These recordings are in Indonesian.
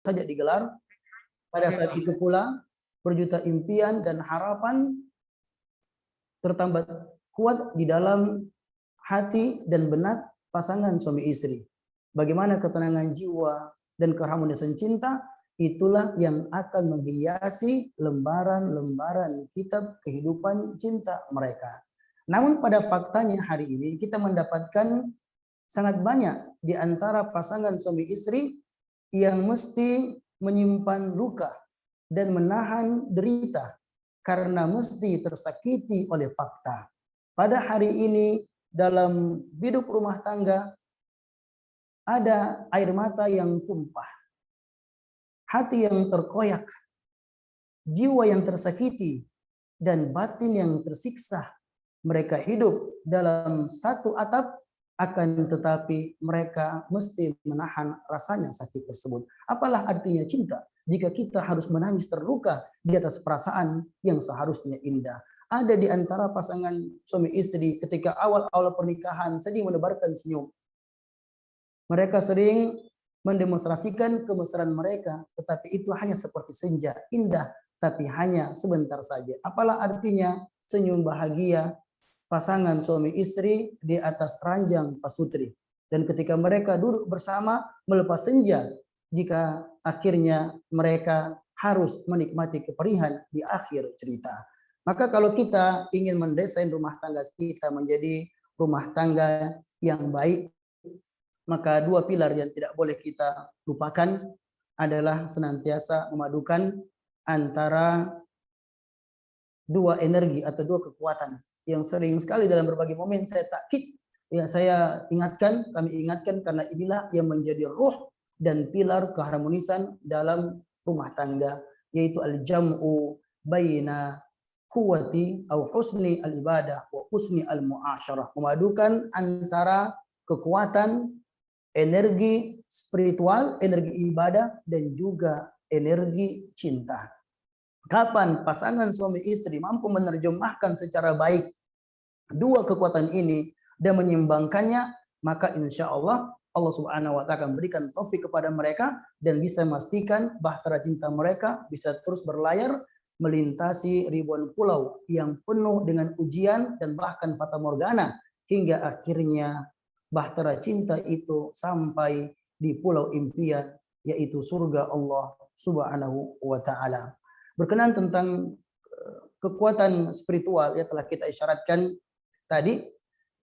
saja digelar, pada saat itu pula berjuta impian dan harapan tertambat kuat di dalam hati dan benak pasangan suami istri. Bagaimana ketenangan jiwa dan keharmonisan cinta, itulah yang akan menghiasi lembaran-lembaran kitab kehidupan cinta mereka. Namun pada faktanya hari ini kita mendapatkan sangat banyak di antara pasangan suami istri yang mesti menyimpan luka dan menahan derita karena mesti tersakiti oleh fakta. Pada hari ini dalam hidup rumah tangga ada air mata yang tumpah, hati yang terkoyak, jiwa yang tersakiti, dan batin yang tersiksa. Mereka hidup dalam satu atap, akan tetapi mereka mesti menahan rasanya sakit tersebut. Apalah artinya cinta jika kita harus menangis terluka di atas perasaan yang seharusnya indah. Ada di antara pasangan suami istri ketika awal-awal pernikahan sering menebarkan senyum. Mereka sering mendemonstrasikan kemesraan mereka, tetapi itu hanya seperti senja, indah, tapi hanya sebentar saja. Apalah artinya senyum bahagia pasangan suami istri di atas ranjang pasutri. Dan ketika mereka duduk bersama melepas senja, jika akhirnya mereka harus menikmati keperihan di akhir cerita. Maka kalau kita ingin mendesain rumah tangga kita menjadi rumah tangga yang baik, maka dua pilar yang tidak boleh kita lupakan adalah senantiasa memadukan antara dua energi atau dua kekuatan yang sering sekali dalam berbagai momen saya takkid, ya saya ingatkan, kami ingatkan, karena inilah yang menjadi ruh dan pilar keharmonisan dalam rumah tangga, yaitu al-jam'u baina quwwati atau husni al-ibadah wa husni al-mu'asyarah, memadukan antara kekuatan energi spiritual, energi ibadah, dan juga energi cinta. Kapan pasangan suami istri mampu menerjemahkan secara baik dua kekuatan ini dan menyeimbangkannya, maka insya Allah Allah Subhanahu wa Ta'ala akan berikan taufik kepada mereka dan bisa memastikan bahtera cinta mereka bisa terus berlayar melintasi ribuan pulau yang penuh dengan ujian dan bahkan fata morgana, hingga akhirnya bahtera cinta itu sampai di pulau impian, yaitu surga Allah Subhanahu wa Ta'ala. Berkenan tentang kekuatan spiritual ya telah kita isyaratkan tadi,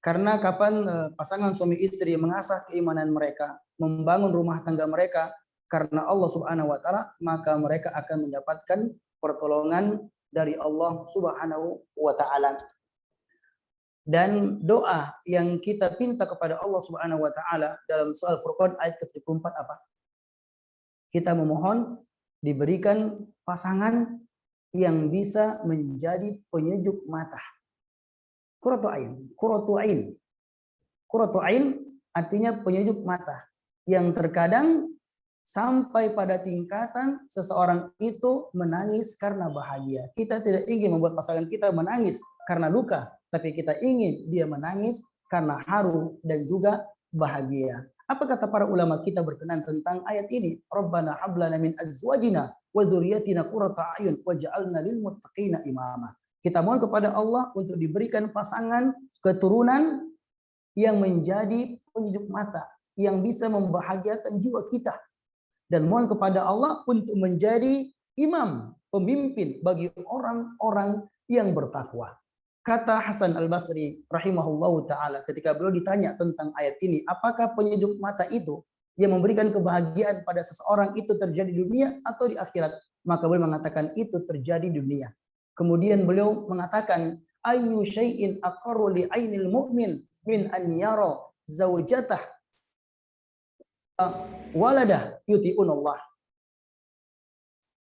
karena kapan pasangan suami istri mengasah keimanan mereka, membangun rumah tangga mereka karena Allah Subhanahu wa Ta'ala, maka mereka akan mendapatkan pertolongan dari Allah Subhanahu wa Ta'ala. Dan doa yang kita pinta kepada Allah Subhanahu wa Ta'ala dalam surah Al-Furqan ayat ke-74 apa? Kita memohon diberikan pasangan yang bisa menjadi penyejuk mata. Qurratu ain. Qurratu ain. Qurratu ain artinya penyejuk mata. Yang terkadang sampai pada tingkatan seseorang itu menangis karena bahagia. Kita tidak ingin membuat pasangan kita menangis karena luka, tapi kita ingin dia menangis karena haru dan juga bahagia. Apa kata para ulama kita berkenan tentang ayat ini? Rabbana hablana min azwajina wa dzurriyyatina qurrata a'yun waj'alna lil muttaqina imama. Kita mohon kepada Allah untuk diberikan pasangan keturunan yang menjadi penyejuk mata, yang bisa membahagiakan jiwa kita. Dan mohon kepada Allah untuk menjadi imam, pemimpin bagi orang-orang yang bertakwa. Kata Hasan Al-Basri rahimahullahu ta'ala ketika beliau ditanya tentang ayat ini, apakah penyejuk mata itu yang memberikan kebahagiaan pada seseorang itu terjadi di dunia atau di akhirat? Maka beliau mengatakan itu terjadi di dunia. Kemudian beliau mengatakan, ayyu syai'in aqarru li ainil mu'min min an yara zawjatah waladah yuti'unallah.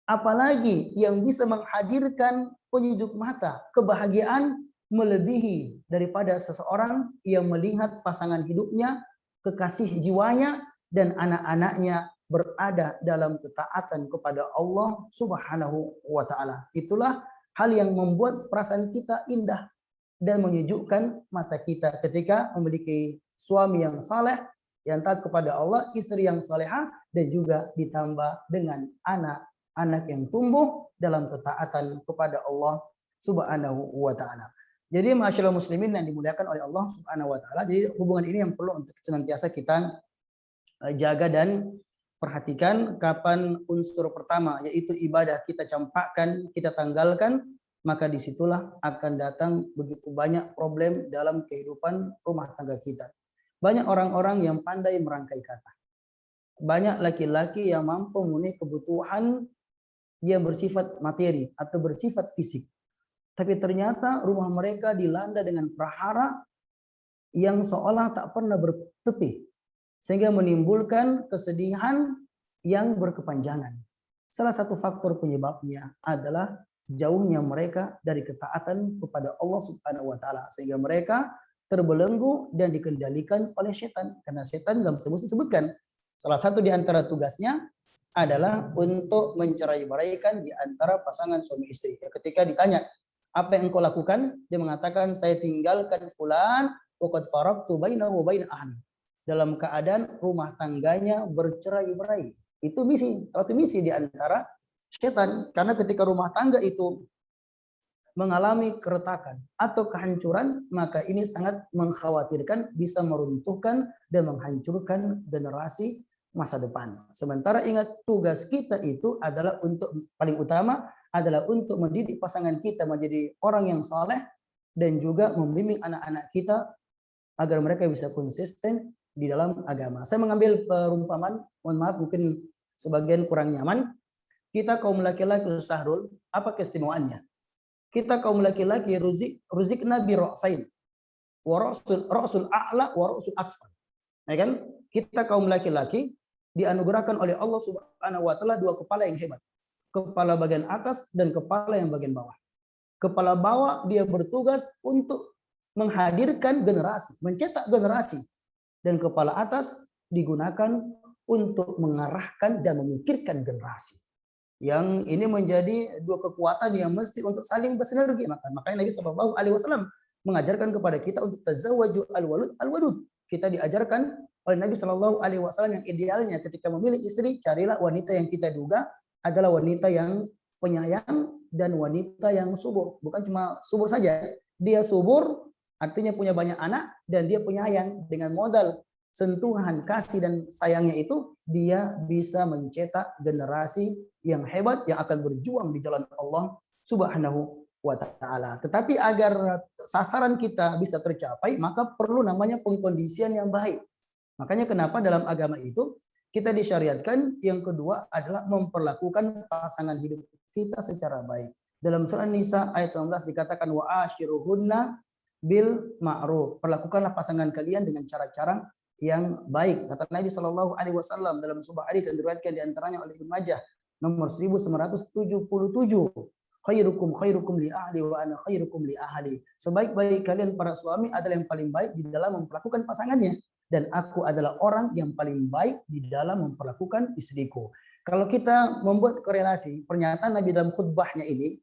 Apalagi yang bisa menghadirkan penyejuk mata, kebahagiaan melebihi daripada seseorang yang melihat pasangan hidupnya, kekasih jiwanya, dan anak-anaknya berada dalam ketaatan kepada Allah Subhanahu wa Ta'ala. Itulah hal yang membuat perasaan kita indah dan menyejukkan mata kita ketika memiliki suami yang saleh, yang taat kepada Allah, istri yang salehah, dan juga ditambah dengan anak-anak yang tumbuh dalam ketaatan kepada Allah Subhanahu wa taala. Jadi masyaallah muslimin yang dimuliakan oleh Allah Subhanahu wa taala, jadi hubungan ini yang perlu untuk senantiasa kita jaga dan perhatikan. Kapan unsur pertama yaitu ibadah kita campakkan, kita tanggalkan, maka disitulah akan datang begitu banyak problem dalam kehidupan rumah tangga kita. Banyak orang-orang yang pandai merangkai kata. Banyak laki-laki yang mampu memenuhi kebutuhan yang bersifat materi atau bersifat fisik. Tapi ternyata rumah mereka dilanda dengan prahara yang seolah tak pernah bertepi, sehingga menimbulkan kesedihan yang berkepanjangan. Salah satu faktor penyebabnya adalah jauhnya mereka dari ketaatan kepada Allah Subhanahu wa taala, sehingga mereka terbelenggu dan dikendalikan oleh setan. Karena setan dalam disebutkan salah satu di antara tugasnya adalah untuk mencerai-beraikan di antara pasangan suami istri. Ketika ditanya, apa yang engkau lakukan? Dia mengatakan, saya tinggalkan fulan waqad faraqtu bainahu wa bain ahli. Dalam keadaan rumah tangganya bercerai-berai. Itu misi, satu misi di antara setan. Karena ketika rumah tangga itu mengalami keretakan atau kehancuran, maka ini sangat mengkhawatirkan, bisa meruntuhkan dan menghancurkan generasi masa depan. Sementara ingat, tugas kita itu adalah untuk, paling utama adalah untuk mendidik pasangan kita menjadi orang yang saleh dan juga membimbing anak-anak kita agar mereka bisa konsisten di dalam agama. Saya mengambil perumpamaan, mohon maaf mungkin sebagian kurang nyaman. Kita kaum laki-laki Sahrul, apa keistimewaannya? Kita kaum laki-laki ruzik Nabi Ra'sain wa ra'sul a'la wa ra'sul asfal. Ya kan? Kita kaum laki-laki dianugerahkan oleh Allah Subhanahu wa taala dua kepala yang hebat. Kepala bagian atas dan kepala yang bagian bawah. Kepala bawah dia bertugas untuk menghadirkan generasi, mencetak generasi. Dan kepala atas digunakan untuk mengarahkan dan memikirkan generasi. Yang ini menjadi dua kekuatan yang mesti untuk saling bersinergi. Makanya Nabi Shallallahu Alaihi Wasallam mengajarkan kepada kita untuk tazawwaju al-walud. Kita diajarkan oleh Nabi Shallallahu Alaihi Wasallam yang idealnya ketika memilih istri, carilah wanita yang kita duga adalah wanita yang penyayang dan wanita yang subur. Bukan cuma subur saja, dia subur artinya punya banyak anak dan dia penyayang. Dengan modal sentuhan kasih dan sayangnya itu, dia bisa mencetak generasi yang hebat yang akan berjuang di jalan Allah Subhanahu wa taala. Tetapi agar sasaran kita bisa tercapai, maka perlu namanya pengkondisian yang baik. Makanya kenapa dalam agama itu kita disyariatkan yang kedua adalah memperlakukan pasangan hidup kita secara baik. Dalam surah Nisa ayat 19 dikatakan wa ashiruhunna bil ma'ruf. Perlakukanlah pasangan kalian dengan cara-cara yang baik. Kata Nabi Shallallahu Alaihi Wasallam dalam sebuah hadis yang diriwayatkan diantaranya oleh Ibnu Majah nomor 1977, khairukum li ahli wa ana khairukum li ahli. Sebaik-baik kalian para suami adalah yang paling baik di dalam memperlakukan pasangannya, dan aku adalah orang yang paling baik di dalam memperlakukan istriku. Kalau kita membuat korelasi pernyataan Nabi dalam khutbahnya ini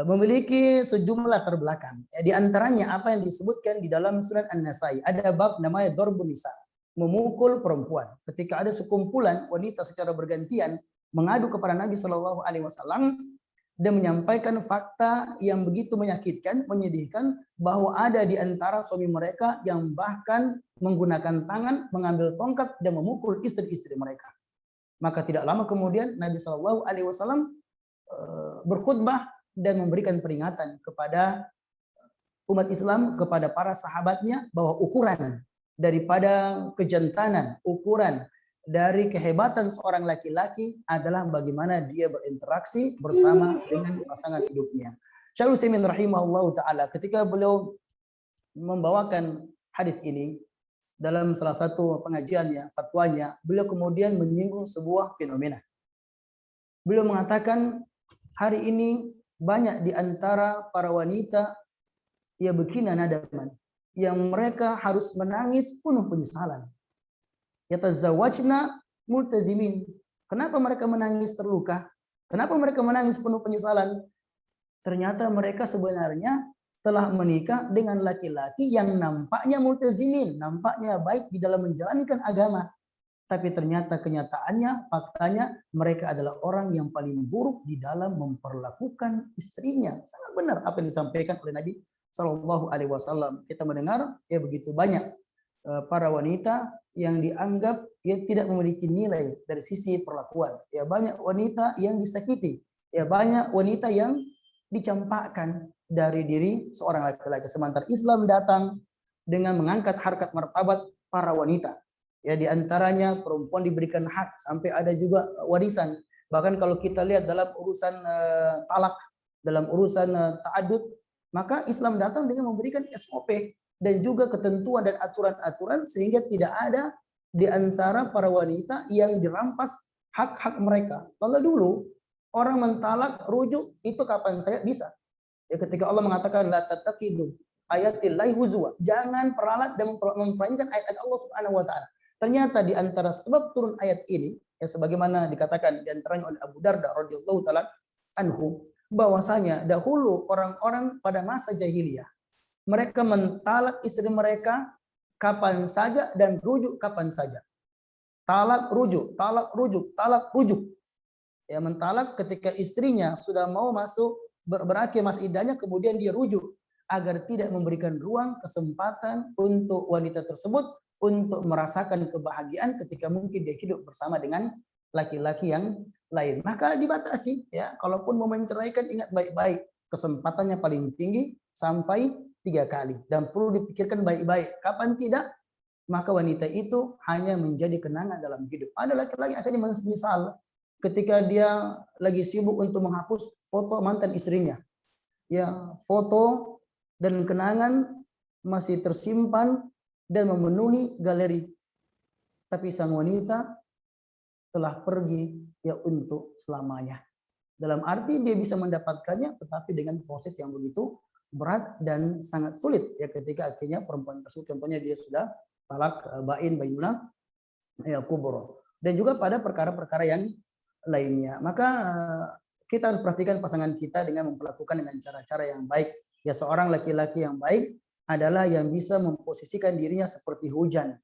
memiliki sejumlah terbelakang. Di antaranya apa yang disebutkan di dalam surat An-Nasai. Ada bab namanya Darbun Nisa, memukul perempuan. Ketika ada sekumpulan wanita secara bergantian mengadu kepada Nabi Shallallahu Alaihi Wasallam dan menyampaikan fakta yang begitu menyakitkan, menyedihkan, bahwa ada di antara suami mereka yang bahkan menggunakan tangan, mengambil tongkat dan memukul istri-istri mereka. Maka tidak lama kemudian Nabi Shallallahu Alaihi Wasallam berkhutbah dan memberikan peringatan kepada umat Islam, kepada para sahabatnya, bahwa ukuran daripada kejantanan, ukuran dari kehebatan seorang laki-laki adalah bagaimana dia berinteraksi bersama dengan pasangan hidupnya. Syaikhul Utsaimin rahimahullah ta'ala ketika beliau membawakan hadis ini dalam salah satu pengajiannya, fatwanya, beliau kemudian menyinggung sebuah fenomena. Beliau mengatakan hari ini banyak di antara para wanita yang bekina nadaman, yang mereka harus menangis penuh penyesalan. Yatazawwajna multazimin. Kenapa mereka menangis terluka? Kenapa mereka menangis penuh penyesalan? Ternyata mereka sebenarnya telah menikah dengan laki-laki yang nampaknya multazimin, nampaknya baik di dalam menjalankan agama. Tapi ternyata kenyataannya, faktanya mereka adalah orang yang paling buruk di dalam memperlakukan istrinya. Sangat benar apa yang disampaikan oleh Nabi Shallallahu Alaihi Wasallam. Kita mendengar ya begitu banyak para wanita yang dianggap ya tidak memiliki nilai dari sisi perlakuan. Ya banyak wanita yang disakiti. Ya banyak wanita yang dicampakkan dari diri seorang laki-laki. Sementara Islam datang dengan mengangkat harkat martabat para wanita. Ya diantaranya perempuan diberikan hak sampai ada juga warisan. Bahkan kalau kita lihat dalam urusan talak, dalam urusan ta'adud, maka Islam datang dengan memberikan SOP dan juga ketentuan dan aturan-aturan sehingga tidak ada di antara para wanita yang dirampas hak-hak mereka. Kalau dulu orang mentalak rujuk itu kapan saya bisa? Ya ketika Allah mengatakan la tattaqidu ayatillahi huzwa. Jangan peralat dan mempermainkan ayat-ayat Allah Subhanahu wa taala. Ternyata di antara sebab turun ayat ini, ya sebagaimana dikatakan di antaranya oleh Abu Darda radhiyallahu taala anhu, bahwasanya dahulu orang-orang pada masa jahiliyah mereka mentalak istri mereka kapan saja dan rujuk kapan saja. Talak rujuk, talak rujuk, talak rujuk. Ya mentalak ketika istrinya sudah mau masuk berakhir masa iddahnya, kemudian dia rujuk agar tidak memberikan ruang kesempatan untuk wanita tersebut untuk merasakan kebahagiaan ketika mungkin dia hidup bersama dengan laki-laki yang lain. Maka dibatasi ya, kalaupun mau menceraikan ingat baik-baik, kesempatannya paling tinggi sampai 3 kali dan perlu dipikirkan baik-baik. Kapan tidak, maka wanita itu hanya menjadi kenangan dalam hidup. Ada laki-laki akhirnya misal ketika dia lagi sibuk untuk menghapus foto mantan istrinya, ya foto dan kenangan masih tersimpan dan memenuhi galeri. Tapi sang wanita telah pergi ya untuk selamanya. Dalam arti dia bisa mendapatkannya tetapi dengan proses yang begitu berat dan sangat sulit ya ketika akhirnya perempuan tersebut contohnya dia sudah talak bain bainuna ya kubro. Dan juga pada perkara-perkara yang lainnya. Maka kita harus perhatikan pasangan kita dengan memperlakukan dengan cara-cara yang baik. Ya seorang laki-laki yang baik adalah yang bisa memposisikan dirinya seperti hujan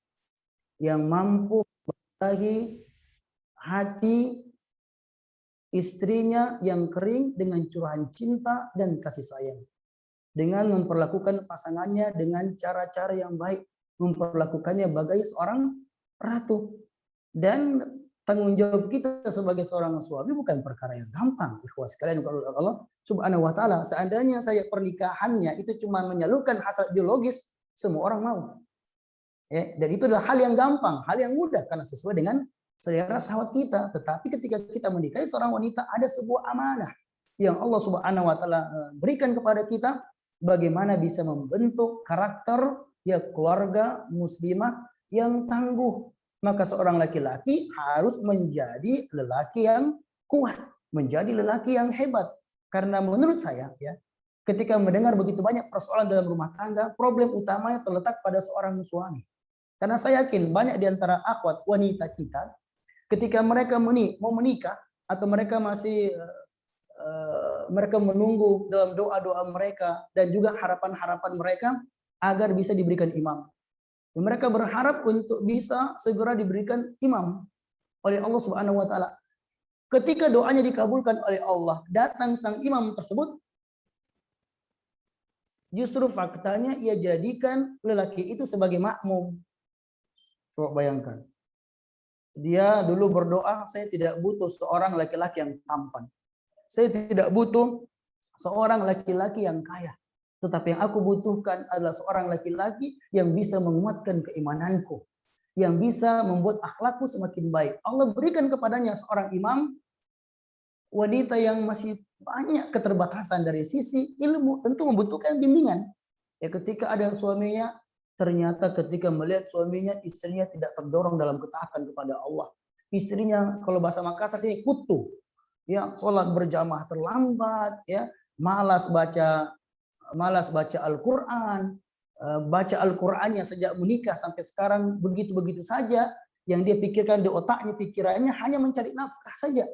yang mampu membasahi hati istrinya yang kering dengan curahan cinta dan kasih sayang, dengan memperlakukan pasangannya dengan cara-cara yang baik, memperlakukannya bagai seorang ratu. Dan tanggung jawab kita sebagai seorang suami bukan perkara yang gampang. Ikhwas sekalian, kalau Allah Subhanahu wa taala, seandainya saya pernikahannya itu cuma menyalurkan hasrat biologis, semua orang mau. Ya, dan itu adalah hal yang gampang, hal yang mudah karena sesuai dengan selera syahwat kita. Tetapi ketika kita menikahi seorang wanita, ada sebuah amanah yang Allah Subhanahu wa taala berikan kepada kita, bagaimana bisa membentuk karakter ya keluarga muslimah yang tangguh. Maka seorang laki-laki harus menjadi lelaki yang kuat, menjadi lelaki yang hebat. Karena menurut saya ya, ketika mendengar begitu banyak persoalan dalam rumah tangga, problem utamanya terletak pada seorang suami. Karena saya yakin banyak di antara akhwat wanita kita, ketika mereka mau menikah atau mereka masih mereka menunggu dalam doa-doa mereka dan juga harapan-harapan mereka agar bisa diberikan imam. Mereka berharap untuk bisa segera diberikan imam oleh Allah Subhanahu wa taala. Ketika doanya dikabulkan oleh Allah, datang sang imam tersebut, justru faktanya ia jadikan lelaki itu sebagai makmum. Coba bayangkan. Dia dulu berdoa, saya tidak butuh seorang laki-laki yang tampan. Saya tidak butuh seorang laki-laki yang kaya. Tetapi yang aku butuhkan adalah seorang laki-laki yang bisa menguatkan keimananku, yang bisa membuat akhlakku semakin baik. Allah berikan kepadanya seorang imam, wanita yang masih banyak keterbatasan dari sisi ilmu, tentu membutuhkan bimbingan. Ya ketika ada suaminya, ternyata ketika melihat suaminya, istrinya tidak terdorong dalam ketaatan kepada Allah. Istrinya kalau bahasa Makassar sih kutu, ya sholat berjamaah terlambat, ya malas baca Al-Quran, baca Al-Qurannya sejak menikah sampai sekarang begitu-begitu saja. Yang dia pikirkan di otaknya, pikirannya hanya mencari nafkah saja.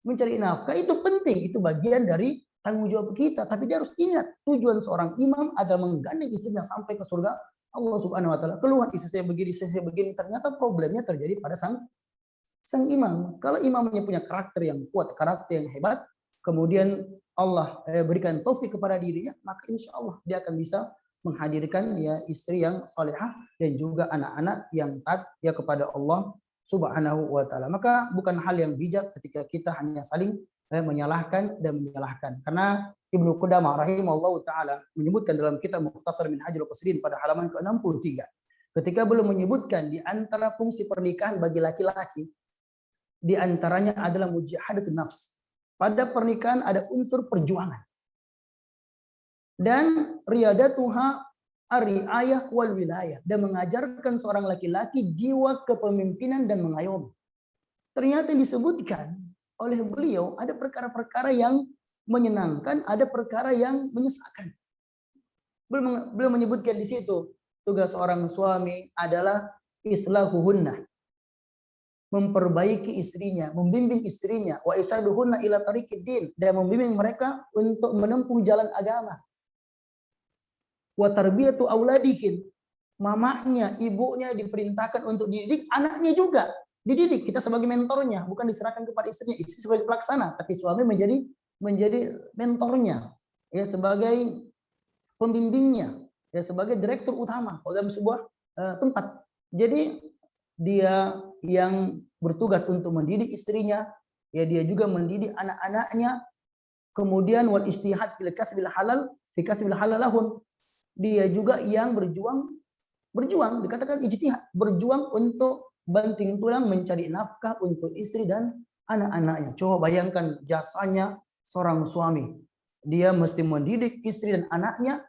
Mencari nafkah itu penting, itu bagian dari tanggung jawab kita. Tapi dia harus ingat tujuan seorang imam adalah menggandeng istrinya sampai ke surga Allah Subhanahu Wa Taala. Keluhan istri saya begini, ternyata problemnya terjadi pada sang imam. Kalau imamnya punya karakter yang kuat, karakter yang hebat, kemudian Allah berikan taufik kepada dirinya, maka insya Allah dia akan bisa menghadirkan ya istri yang salehah dan juga anak-anak yang taat ya kepada Allah Subhanahu wa taala. Maka bukan hal yang bijak ketika kita hanya saling menyalahkan dan menyalahkan. Karena Ibnu Qudamah rahimahullah taala menyebutkan dalam kitab Mukhtasar Minhajul Qasidin pada halaman ke-63 ketika belum menyebutkan di antara fungsi pernikahan bagi laki-laki di antaranya adalah mujahadatun nafs. Pada pernikahan ada unsur perjuangan. Dan riyadatuha ar-riayah wal wilayah, dan mengajarkan seorang laki-laki jiwa kepemimpinan dan mengayomi. Ternyata disebutkan oleh beliau ada perkara-perkara yang menyenangkan, ada perkara yang menyesakan. Belum menyebutkan di situ tugas seorang suami adalah islahuhunna, memperbaiki istrinya, membimbing istrinya, wa isaduhunna ila tariqiddin, dan membimbing mereka untuk menempuh jalan agama. Wa tarbiyatu auladihin, mamahnya, ibunya diperintahkan untuk dididik, anaknya juga dididik. Kita sebagai mentornya, bukan diserahkan kepada istrinya, istri sebagai pelaksana, tapi suami menjadi mentornya, ya sebagai pembimbingnya, ya sebagai direktur utama dalam sebuah tempat. Jadi dia yang bertugas untuk mendidik istrinya, ya dia juga mendidik anak-anaknya. Kemudian wal istihad fil kasbil halal, fi kasbil halalahun. Dia juga yang berjuang dikatakan ijtihad, berjuang untuk banting tulang mencari nafkah untuk istri dan anak-anaknya. Coba bayangkan jasanya seorang suami. Dia mesti mendidik istri dan anaknya,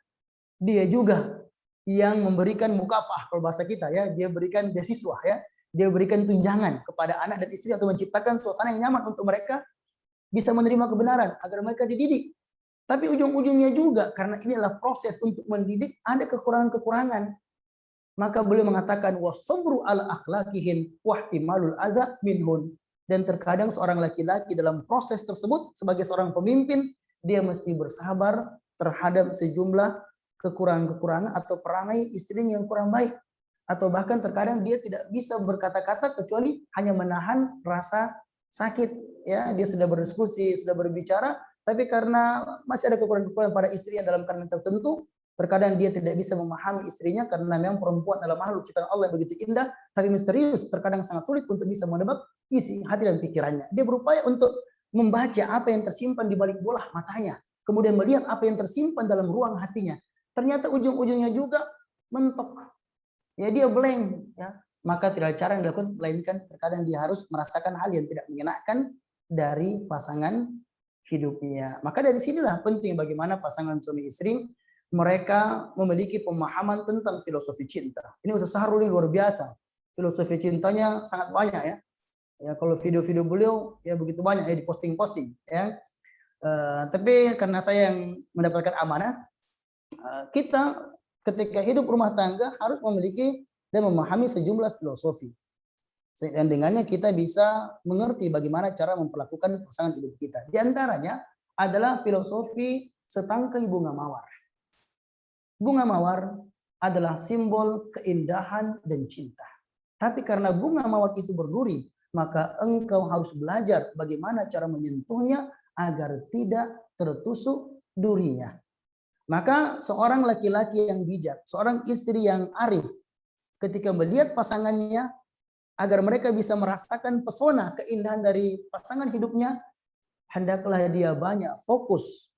dia juga yang memberikan mukafah kalau bahasa kita ya, dia berikan beasiswa ya. Dia berikan tunjangan kepada anak dan istri atau menciptakan suasana yang nyaman untuk mereka bisa menerima kebenaran agar mereka dididik. Tapi ujung-ujungnya juga karena ini adalah proses untuk mendidik, ada kekurangan-kekurangan. Maka beliau mengatakan wasabru ala akhlaqihim wahtimalul adza minhun. Dan terkadang seorang laki-laki dalam proses tersebut sebagai seorang pemimpin, dia mesti bersabar terhadap sejumlah kekurangan-kekurangan atau perangai istrinya yang kurang baik. Atau bahkan terkadang dia tidak bisa berkata-kata kecuali hanya menahan rasa sakit. Ya, dia sudah berdiskusi, sudah berbicara, tapi karena masih ada kekurangan-kekurangan pada istri yang dalam keadaan tertentu, terkadang dia tidak bisa memahami istrinya karena memang perempuan adalah makhluk ciptaan Allah yang begitu indah, tapi misterius, terkadang sangat sulit untuk bisa menebak isi hati dan pikirannya. Dia berupaya untuk membaca apa yang tersimpan di balik bola matanya, kemudian melihat apa yang tersimpan dalam ruang hatinya. Ternyata ujung-ujungnya juga mentok. Ya dia blank, ya. Maka tidak ada cara yang dilakukan melainkan terkadang dia harus merasakan hal yang tidak mengenakan dari pasangan hidupnya. Maka dari sinilah penting bagaimana pasangan suami istri mereka memiliki pemahaman tentang filosofi cinta. Ini Ustaz Sahrul luar biasa. Filosofi cintanya sangat banyak ya. Ya kalau video-video beliau ya begitu banyak ya di posting-posting ya. Tapi karena saya yang mendapatkan amanah, kita ketika hidup rumah tangga harus memiliki dan memahami sejumlah filosofi. Dan dengannya kita bisa mengerti bagaimana cara memperlakukan pasangan hidup kita. Di antaranya adalah filosofi setangkai bunga mawar. Bunga mawar adalah simbol keindahan dan cinta. Tapi karena bunga mawar itu berduri, maka engkau harus belajar bagaimana cara menyentuhnya agar tidak tertusuk durinya. Maka seorang laki-laki yang bijak, seorang istri yang arif, ketika melihat pasangannya, agar mereka bisa merasakan pesona keindahan dari pasangan hidupnya, hendaklah dia banyak fokus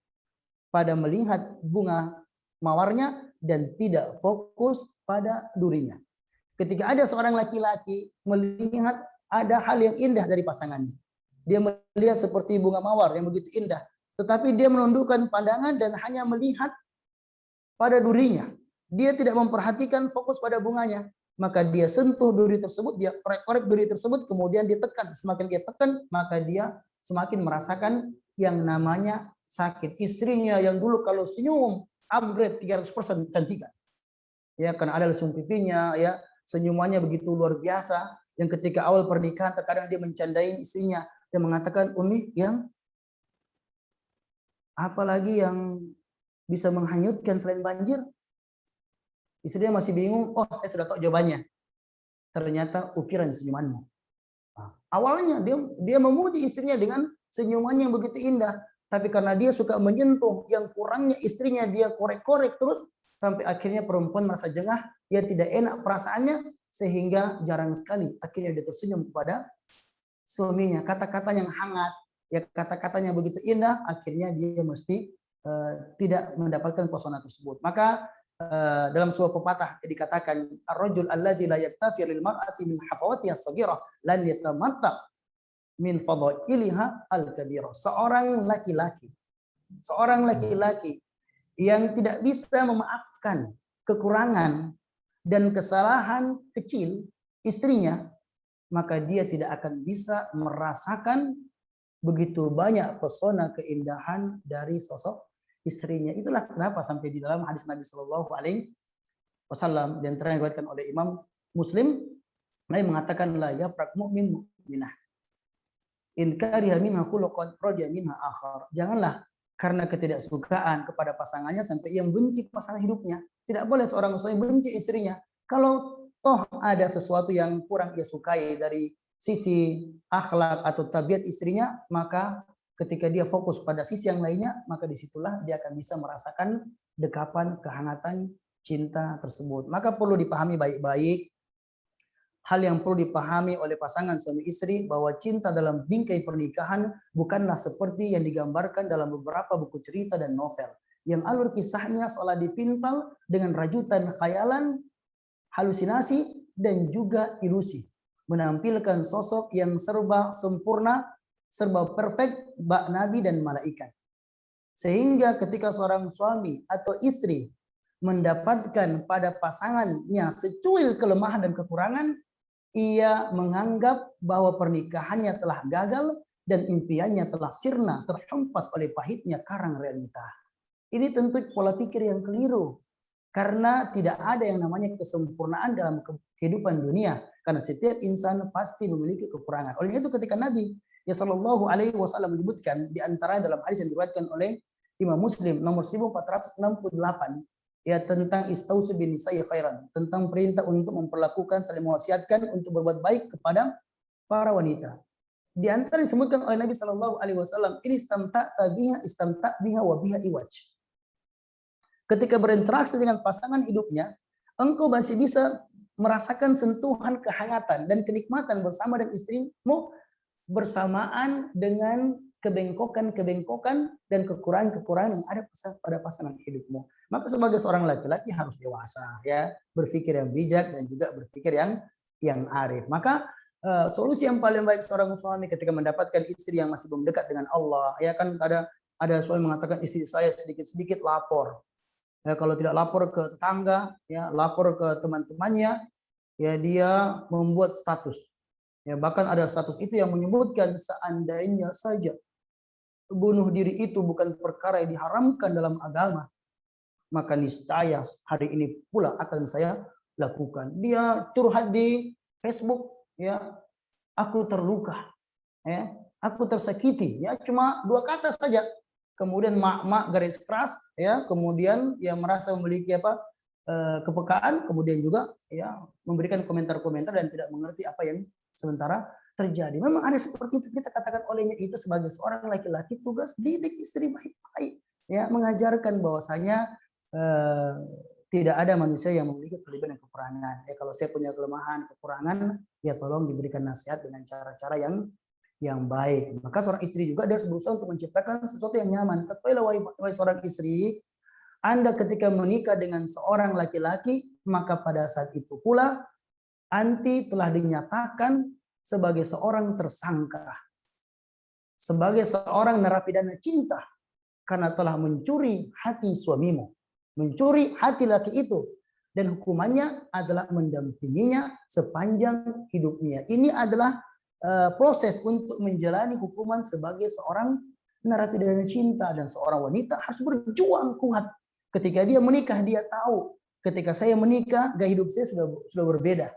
pada melihat bunga mawarnya dan tidak fokus pada durinya. Ketika ada seorang laki-laki melihat ada hal yang indah dari pasangannya, dia melihat seperti bunga mawar yang begitu indah, tetapi dia menundukkan pandangan dan hanya melihat pada durinya. Dia tidak memperhatikan fokus pada bunganya. Maka dia sentuh duri tersebut, dia korek-korek duri tersebut, kemudian ditekan. Semakin dia tekan, maka dia semakin merasakan yang namanya sakit. Istrinya yang dulu kalau senyum, upgrade 300% cantikan. Ya, karena ada lesung pipinya, ya, senyumannya begitu luar biasa. Yang ketika awal pernikahan, terkadang dia mencandai istrinya. Dia mengatakan, Umi, yang Apalagi yang bisa menghanyutkan selain banjir? Istrinya masih bingung, oh saya sudah tahu jawabannya. Ternyata ukiran senyumanmu. Nah, awalnya dia memuji istrinya dengan senyumannya yang begitu indah. Tapi karena dia suka menyentuh yang kurangnya istrinya, dia korek-korek terus. Sampai akhirnya perempuan merasa jengah, dia tidak enak perasaannya. Sehingga jarang sekali akhirnya dia tersenyum kepada suaminya. Kata-kata yang hangat, ya kata-katanya begitu indah, akhirnya dia mesti tidak mendapatkan pesona tersebut. Maka dalam sebuah pepatah dikatakan ar-rajul alladzi la yaktafi lil mar'ati min hafawatiha as-saghirah lan yatamatta min fadailiha al-kabirah. Seorang laki-laki yang tidak bisa memaafkan kekurangan dan kesalahan kecil istrinya, maka dia tidak akan bisa merasakan begitu banyak pesona keindahan dari sosok istrinya. Itulah kenapa sampai di dalam hadis Nabi Shallallahu Alaihi Wasallam yang diriwayatkan oleh Imam Muslim, Nabi mengatakan la yafraq mu'min mu'minah in kariha minha khuluqan radiya minha akhar. Janganlah karena ketidaksukaan kepada pasangannya sampai ia benci pasangan hidupnya. Tidak boleh seorang suami benci istrinya. Kalau toh ada sesuatu yang kurang ia sukai dari sisi akhlak atau tabiat istrinya, maka ketika dia fokus pada sisi yang lainnya, maka disitulah dia akan bisa merasakan dekapan, kehangatan cinta tersebut. Maka perlu dipahami baik-baik. Hal yang perlu dipahami oleh pasangan suami istri bahwa cinta dalam bingkai pernikahan bukanlah seperti yang digambarkan dalam beberapa buku cerita dan novel. Yang alur kisahnya seolah dipintal dengan rajutan khayalan, halusinasi, dan juga ilusi. Menampilkan sosok yang serba sempurna, serba perfect, bak nabi dan malaikat. Sehingga ketika seorang suami atau istri mendapatkan pada pasangannya secuil kelemahan dan kekurangan, ia menganggap bahwa pernikahannya telah gagal dan impiannya telah sirna, terhempas oleh pahitnya karang realita. Ini tentu pola pikir yang keliru. Karena tidak ada yang namanya kesempurnaan dalam kehidupan dunia. Karena setiap insan pasti memiliki kekurangan. Oleh itu ketika Nabi Shallallahu Alaihi Wasallam menyebutkan di antara dalam hadis yang diriwayatkan oleh Imam Muslim nomor 1468 ya tentang istausu bin nisa'i khairan, tentang perintah untuk memperlakukan saling mewasiatkan untuk berbuat baik kepada para wanita. Di antara disebutkan oleh Nabi Shallallahu Alaihi Wasallam, ini istamta biha wa biha iwaj. Ketika berinteraksi dengan pasangan hidupnya, engkau masih bisa merasakan sentuhan kehangatan dan kenikmatan bersama dengan istrimu bersamaan dengan kebengkokan-kebengkokan dan kekurangan-kekurangan yang ada pada pasangan hidupmu. Maka sebagai seorang laki-laki harus dewasa, ya, berpikir yang bijak dan juga berpikir yang arif. Maka solusi yang paling baik seorang suami ketika mendapatkan istri yang masih belum dekat dengan Allah, ya kan ada suami mengatakan istri saya sedikit-sedikit lapor. Ya, kalau tidak lapor ke tetangga, ya lapor ke teman-temannya, ya dia membuat status. Ya, bahkan ada status itu yang menyebutkan seandainya saja bunuh diri itu bukan perkara yang diharamkan dalam agama, maka niscaya hari ini pula akan saya lakukan. Dia curhat di Facebook, ya, aku terluka, ya, aku tersakiti, ya cuma 2 kata saja. Kemudian mak garis keras, ya, kemudian yang merasa memiliki kepekaan, kemudian juga ya memberikan komentar-komentar dan tidak mengerti apa yang sementara terjadi. Memang ada seperti itu, kita katakan olehnya itu sebagai seorang laki-laki tugas didik istri baik-baik, ya, mengajarkan bahwasanya tidak ada manusia yang memiliki kelebihan dan kekurangan. Ya, kalau saya punya kelemahan, kekurangan, ya tolong diberikan nasihat dengan cara-cara yang baik. Maka seorang istri juga dia harus berusaha untuk menciptakan sesuatu yang nyaman. Ketahuilah wahai seorang istri, Anda ketika menikah dengan seorang laki-laki, maka pada saat itu pula anti telah dinyatakan sebagai seorang tersangka, sebagai seorang narapidana cinta, karena telah mencuri hati suamimu, mencuri hati laki itu, dan hukumannya adalah mendampinginya sepanjang hidupnya. Ini adalah proses untuk menjalani hukuman sebagai seorang narapidana cinta, dan seorang wanita harus berjuang kuat. Ketika dia menikah, dia tahu ketika saya menikah, gaya hidup saya sudah berbeda.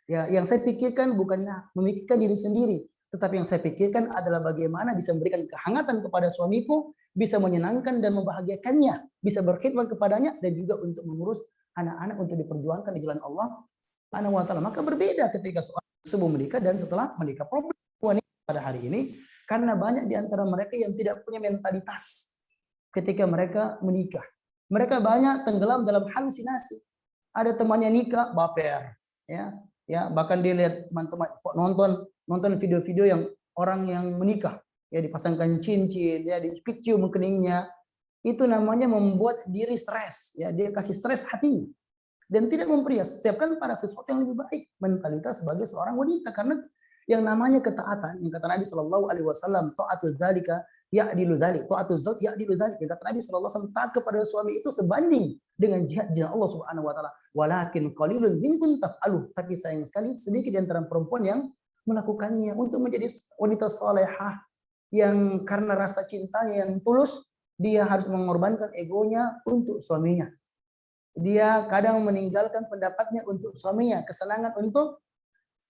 Ya, yang saya pikirkan bukanlah memikirkan diri sendiri, tetapi yang saya pikirkan adalah bagaimana bisa memberikan kehangatan kepada suamiku bisa menyenangkan dan membahagiakannya, bisa berkhidmat kepadanya, dan juga untuk mengurus anak-anak untuk diperjuangkan di jalan Allah Subhanahu wa taala. Maka berbeda ketika seorang sebelum menikah dan setelah menikah. Problem wanita pada hari ini karena banyak di antara mereka yang tidak punya mentalitas ketika mereka menikah. Mereka banyak tenggelam dalam halusinasi. Ada temannya nikah, baper, ya, bahkan dia lihat teman-teman nonton video-video yang orang yang menikah, ya dipasangkan cincin, ya dicium keningnya. Itu namanya membuat diri stres, ya dia kasih stres hatinya dan tidak mempersiapkan pada sesuatu yang lebih baik, mentalitas sebagai seorang wanita. Karena yang namanya ketaatan, yang kata Nabi Shallallahu Alaihi Wasallam, taatul dzalika ya'dilu dzalik, taatul zauj ya'dilu dzalik. Yang kata Nabi Shallallahu Alaihi Wasallam, taat kepada suami itu sebanding dengan jihad di Allah Subhanahu Wa Taala. Walakin qalilun minkum taf'aluh. Tapi sayang sekali sedikit di antara perempuan yang melakukannya. Untuk menjadi wanita salehah yang karena rasa cintanya yang tulus, dia harus mengorbankan egonya untuk suaminya. Dia kadang meninggalkan pendapatnya untuk suaminya, kesenangan untuk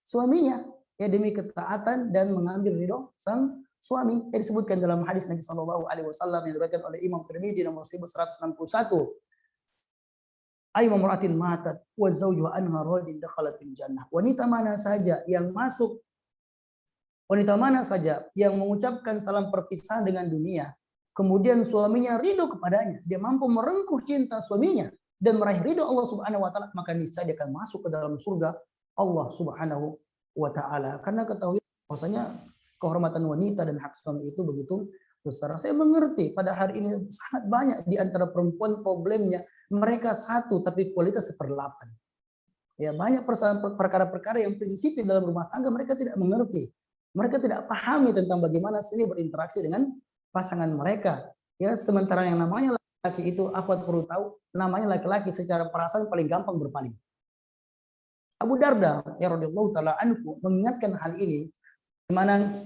suaminya, ya demi ketaatan dan mengambil ridho sang suami. Yang disebutkan dalam hadis Nabi Shallallahu Alaihi Wasallam yang diriwayatkan oleh Imam Tirmidzi nomor 1161. Ayu mamra'atin matat wa zawjuha anha radin dakhalatil jannah. Wanita mana saja yang mengucapkan salam perpisahan dengan dunia, kemudian suaminya ridho kepadanya, dia mampu merengkuh cinta suaminya dan meraih ridho Allah Subhanahu wa taala, maka niscaya dia akan masuk ke dalam surga Allah Subhanahu wa taala. Karena ketahui bahwasanya kehormatan wanita dan hak suami itu begitu besar. Saya mengerti pada hari ini sangat banyak di antara perempuan problemnya mereka satu tapi kualitas seperdelapan. Ya, banyak perkara-perkara yang prinsip dalam rumah tangga mereka tidak mengerti. Mereka tidak pahami tentang bagaimana seni berinteraksi dengan pasangan mereka. Ya, sementara yang namanya laki itu, aku perlu tahu, namanya laki-laki secara perasaan paling gampang berpaling. Abu Darda ya radhiyallahu taala anhu mengingatkan hal ini di mana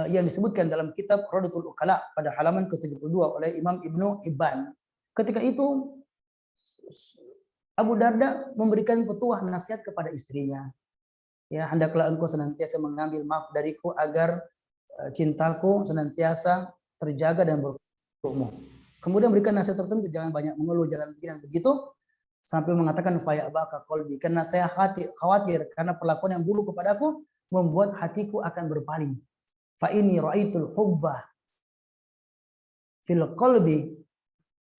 yang disebutkan dalam kitab Radatul Uqala pada halaman ke-72 oleh Imam Ibnu Hibban. Ketika itu Abu Darda memberikan petuah nasihat kepada istrinya. Ya, hendaklah engkau senantiasa mengambil maaf dariku agar cintaku senantiasa terjaga dan berkahmu. Kemudian berikan nasihat tertentu, jangan banyak mengeluh, jangan bikin begitu, sampai mengatakan fayabaka qalbi, karena saya khawatir karena perlakuan yang dulu kepadaku membuat hatiku akan berpaling. Fa inni ra'aitul hubba fil qalbi,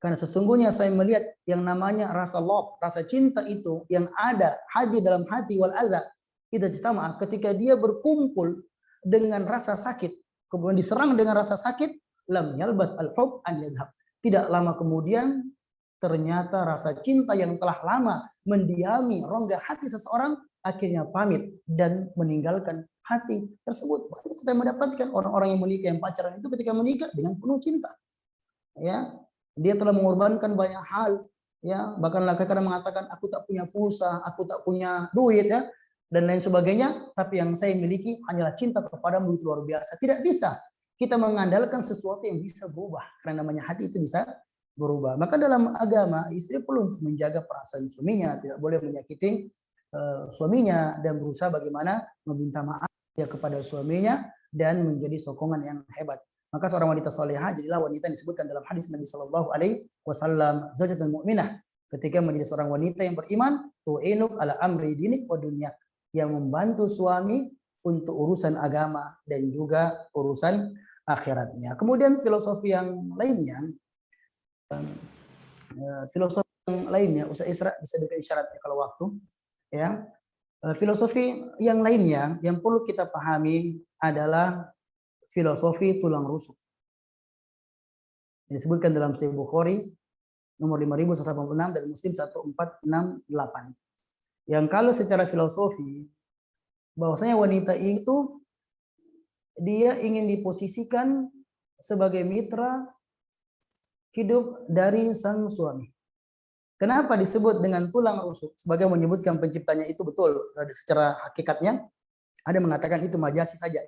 karena sesungguhnya saya melihat yang namanya rasa love, rasa cinta itu yang ada hadir dalam hati wal adza idza jtama'a, ketika dia berkumpul dengan rasa sakit, kemudian diserang dengan rasa sakit, lam yalbas al-hub an yadhhab. Tidak lama kemudian ternyata rasa cinta yang telah lama mendiami rongga hati seseorang akhirnya pamit dan meninggalkan hati tersebut. Banyak kita mendapatkan orang-orang yang menikah, yang pacaran itu ketika menikah dengan penuh cinta. Ya, dia telah mengorbankan banyak hal, ya, bahkan laki kadang mengatakan aku tak punya pulsa, aku tak punya duit, ya, dan lain sebagainya, tapi yang saya miliki hanyalah cinta kepadamu, itu luar biasa. Tidak bisa kita mengandalkan sesuatu yang bisa berubah, karena namanya hati itu bisa berubah. Maka dalam agama istri perlu untuk menjaga perasaan suaminya, tidak boleh menyakiti suaminya, dan berusaha bagaimana meminta maaf ya kepada suaminya dan menjadi sokongan yang hebat. Maka seorang wanita salehah jadilah wanita yang disebutkan dalam hadis Nabi Shallallahu Alaihi Wasallam, zawjatan mu'minah, ketika menjadi seorang wanita yang beriman, tu'inuk ala amri dinik wa dunyak, yang membantu suami untuk urusan agama dan juga urusan akhiratnya. Kemudian filosofi yang lainnya, Ustaz Isra bisa berikan isyaratnya kalau waktu, ya. Filosofi yang lainnya yang perlu kita pahami adalah filosofi tulang rusuk. Disebutkan dalam Sahih Bukhari nomor 5186 dan Muslim 1468. Yang kalau secara filosofi bahwasanya wanita itu dia ingin diposisikan sebagai mitra hidup dari sang suami. Kenapa disebut dengan tulang rusuk? Sebagai menyebutkan penciptanya itu betul secara hakikatnya, ada mengatakan itu majasi saja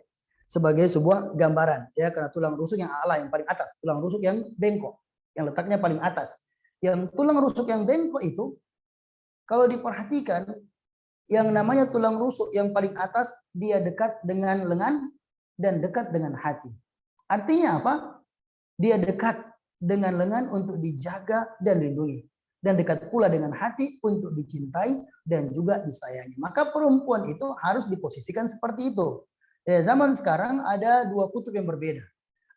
sebagai sebuah gambaran, ya, karena tulang rusuk yang a'la, yang paling atas, tulang rusuk yang bengkok, yang letaknya paling atas. Yang tulang rusuk yang bengkok itu kalau diperhatikan, yang namanya tulang rusuk yang paling atas dia dekat dengan lengan dan dekat dengan hati. Artinya apa? dia dekat dengan lengan untuk dijaga dan dilindungi. Dan dekat pula dengan hati untuk dicintai dan juga disayangi. Maka perempuan itu harus diposisikan seperti itu. Zaman sekarang ada dua kutub yang berbeda.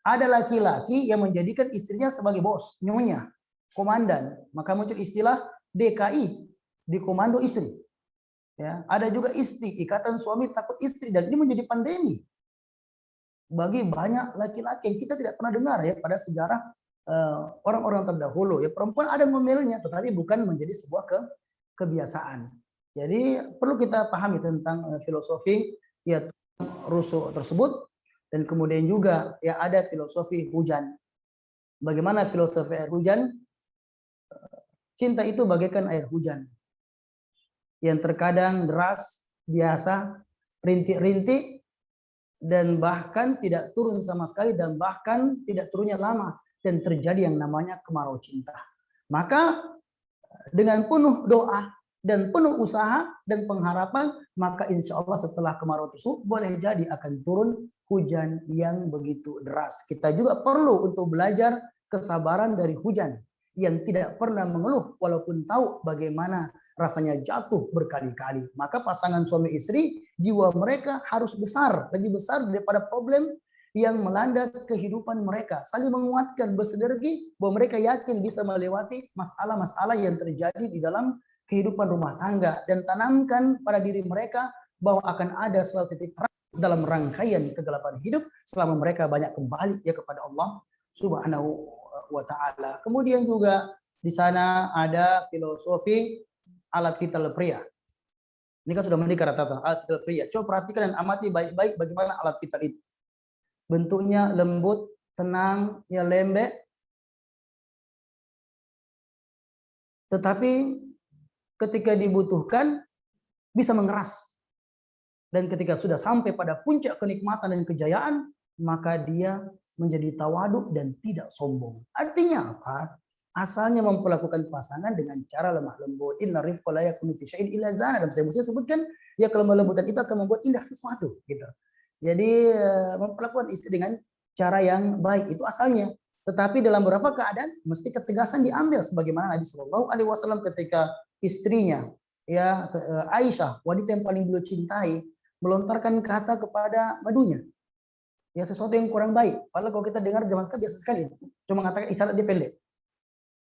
Ada laki-laki yang menjadikan istrinya sebagai bos, nyonya, komandan. Maka muncul istilah DKI, di komando istri. Ya, ada juga istri, ikatan suami takut istri, dan ini menjadi pandemi bagi banyak laki-laki yang kita tidak pernah dengar ya pada sejarah orang-orang terdahulu. Ya, perempuan ada memilihnya, tetapi bukan menjadi sebuah kebiasaan. Jadi perlu kita pahami tentang filosofi ya Rousseau tersebut, dan kemudian juga ya ada filosofi hujan. Bagaimana filosofi air hujan? Cinta itu bagaikan air hujan yang terkadang deras, biasa, rintik-rintik, dan bahkan tidak turun sama sekali, dan bahkan tidak turunnya lama, dan terjadi yang namanya kemarau cinta. Maka dengan penuh doa dan penuh usaha dan pengharapan, maka insya Allah setelah kemarau tersebut boleh jadi akan turun hujan yang begitu deras. Kita juga perlu untuk belajar kesabaran dari hujan yang tidak pernah mengeluh walaupun tahu bagaimana rasanya jatuh berkali-kali. Maka pasangan suami istri, jiwa mereka harus besar, lebih besar daripada problem yang melanda kehidupan mereka. Saling menguatkan, bersinergi, bahwa mereka yakin bisa melewati masalah-masalah yang terjadi di dalam kehidupan rumah tangga, dan tanamkan pada diri mereka bahwa akan ada selalu titik terang dalam rangkaian kegelapan hidup selama mereka banyak kembali ya kepada Allah Subhanahu wa taala. Kemudian juga di sana ada filosofi alat vital pria. Ini kan sudah menikah rata-rata alat vital pria. Coba perhatikan dan amati baik-baik bagaimana alat vital itu. Bentuknya lembut, tenang, ya lembek. Tetapi ketika dibutuhkan bisa mengeras. Dan ketika sudah sampai pada puncak kenikmatan dan kejayaan, maka dia menjadi tawaduk dan tidak sombong. Artinya apa? Asalnya memperlakukan pasangan dengan cara lemah lembut. Inna rifqa la yakunu fi syai'in illa zana. Dan saya mesti sebutkan, ya kelemah lembutan itu akan membuat indah sesuatu, gitu. Jadi memperlakukan istri dengan cara yang baik itu asalnya. Tetapi dalam beberapa keadaan mesti ketegasan diambil, sebagaimana Nabi Shallallahu Alaihi Wasallam ketika istrinya ya Aisyah, wanita yang paling beliau cintai, melontarkan kata kepada madunya, ya sesuatu yang kurang baik. Padahal kalau kita dengar zaman sekarang biasa sekali, cuma mengatakan isyarat dia pendek.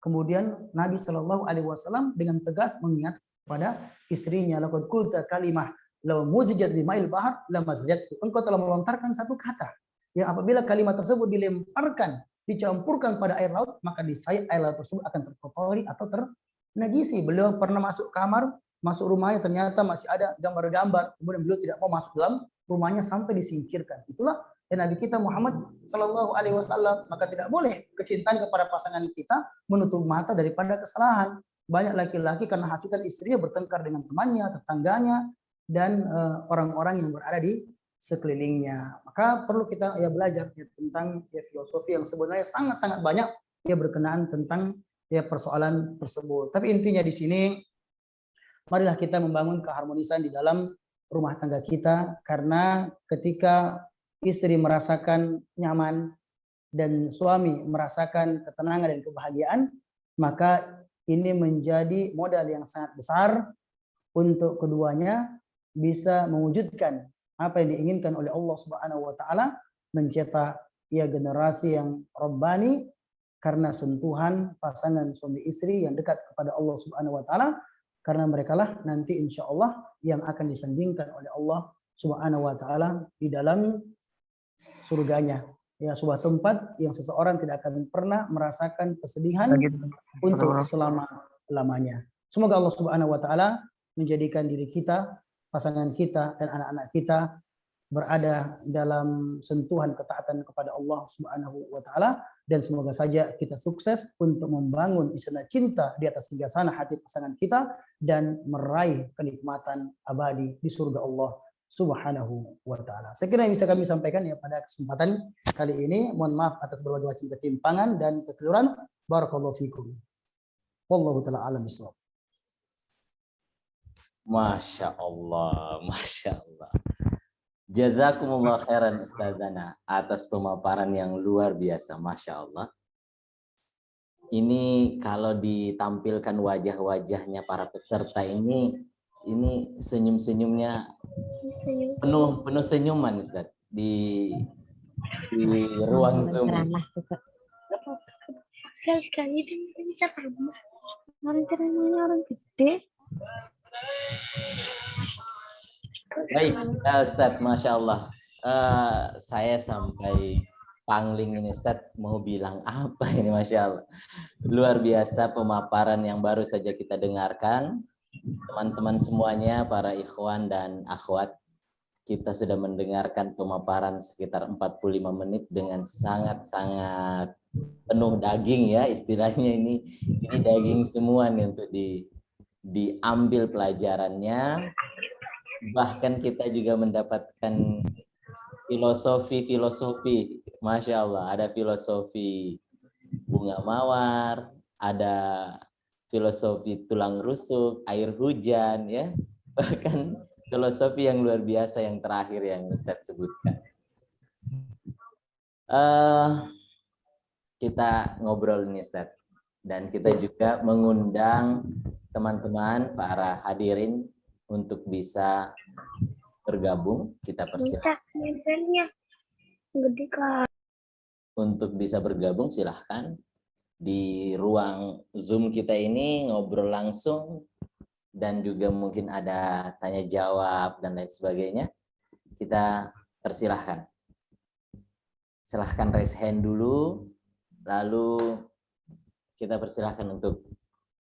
Kemudian Nabi Shallallahu Alaihi Wasallam dengan tegas mengingat kepada istrinya, laqad qulta kalimah law muzijat bima'il bahar lamazjattu. Engkau telah melontarkan satu kata yang apabila kalimat tersebut dilemparkan, dicampurkan pada air laut, maka niscaya air laut tersebut akan terkotori atau ternajisi. Beliau pernah masuk kamar, masuk rumahnya, ternyata masih ada gambar-gambar. Kemudian beliau tidak mau masuk dalam rumahnya sampai disingkirkan. Itulah dan Nabi kita Muhammad Sallallahu Alaihi Wasallam. Maka tidak boleh kecintaan kepada pasangan kita menutup mata daripada kesalahan. Banyak laki-laki karena hasutan istrinya bertengkar dengan temannya, tetangganya, dan orang-orang yang berada di sekelilingnya. Maka perlu kita ya belajar ya, tentang ya filosofi yang sebenarnya sangat-sangat banyak ya berkenaan tentang ya persoalan tersebut. Tapi intinya di sini, marilah kita membangun keharmonisan di dalam rumah tangga kita, karena ketika istri merasakan nyaman dan suami merasakan ketenangan dan kebahagiaan, maka ini menjadi modal yang sangat besar untuk keduanya bisa mewujudkan apa yang diinginkan oleh Allah Subhanahu wa taala, mencetak ya generasi yang rabbani karena sentuhan pasangan suami istri yang dekat kepada Allah Subhanahu wa taala, karena merekalah nanti insya Allah yang akan disandingkan oleh Allah Subhanahu wa taala di dalam surganya. Ya, sebuah tempat yang seseorang tidak akan pernah merasakan kesedihan untuk selama-lamanya. Semoga Allah Subhanahu wa taala menjadikan diri kita, pasangan kita, dan anak-anak kita berada dalam sentuhan ketaatan kepada Allah Subhanahu wa taala, dan semoga saja kita sukses untuk membangun istana cinta di atas singgasana hati pasangan kita dan meraih kenikmatan abadi di surga Allah Subhanahu wa taala. Saya kira yang bisa kami sampaikan ya pada kesempatan kali ini. Mohon maaf atas berbagai macam ketimpangan dan kekeliruan. Barakallahu fikum. Wallahu taala alam bisawab. Masya Allah, Masya Allah. Jazakumullah khairan Ustazana atas pemaparan yang luar biasa, Masya Allah. Ini kalau ditampilkan wajah-wajahnya para peserta ini senyum-senyumnya penuh senyuman Ustaz di ruang Zoom. Sekali bisa ramah. Orang ceramahnya orang gede. Baik, Ustaz, Masya Allah. Saya sampai pangling ini Ustaz, mau bilang apa ini, Masya Allah. Luar biasa pemaparan yang baru saja kita dengarkan. Teman-teman semuanya, para ikhwan dan akhwat, kita sudah mendengarkan pemaparan sekitar 45 menit dengan sangat-sangat penuh daging ya, istilahnya ini daging semua nih untuk diambil pelajarannya. Bahkan kita juga mendapatkan filosofi, Masya Allah, ada filosofi bunga mawar, ada filosofi tulang rusuk, air hujan, ya, bahkan filosofi yang luar biasa yang terakhir yang Ustadz sebutkan. Kita ngobrol nih Ustadz, dan kita juga mengundang teman-teman para hadirin untuk bisa bergabung. Kita persilahkan. Untuk bisa bergabung silahkan di ruang Zoom kita ini ngobrol langsung, dan juga mungkin ada tanya jawab dan lain sebagainya. Kita persilahkan. Silahkan raise hand dulu, lalu kita persilahkan untuk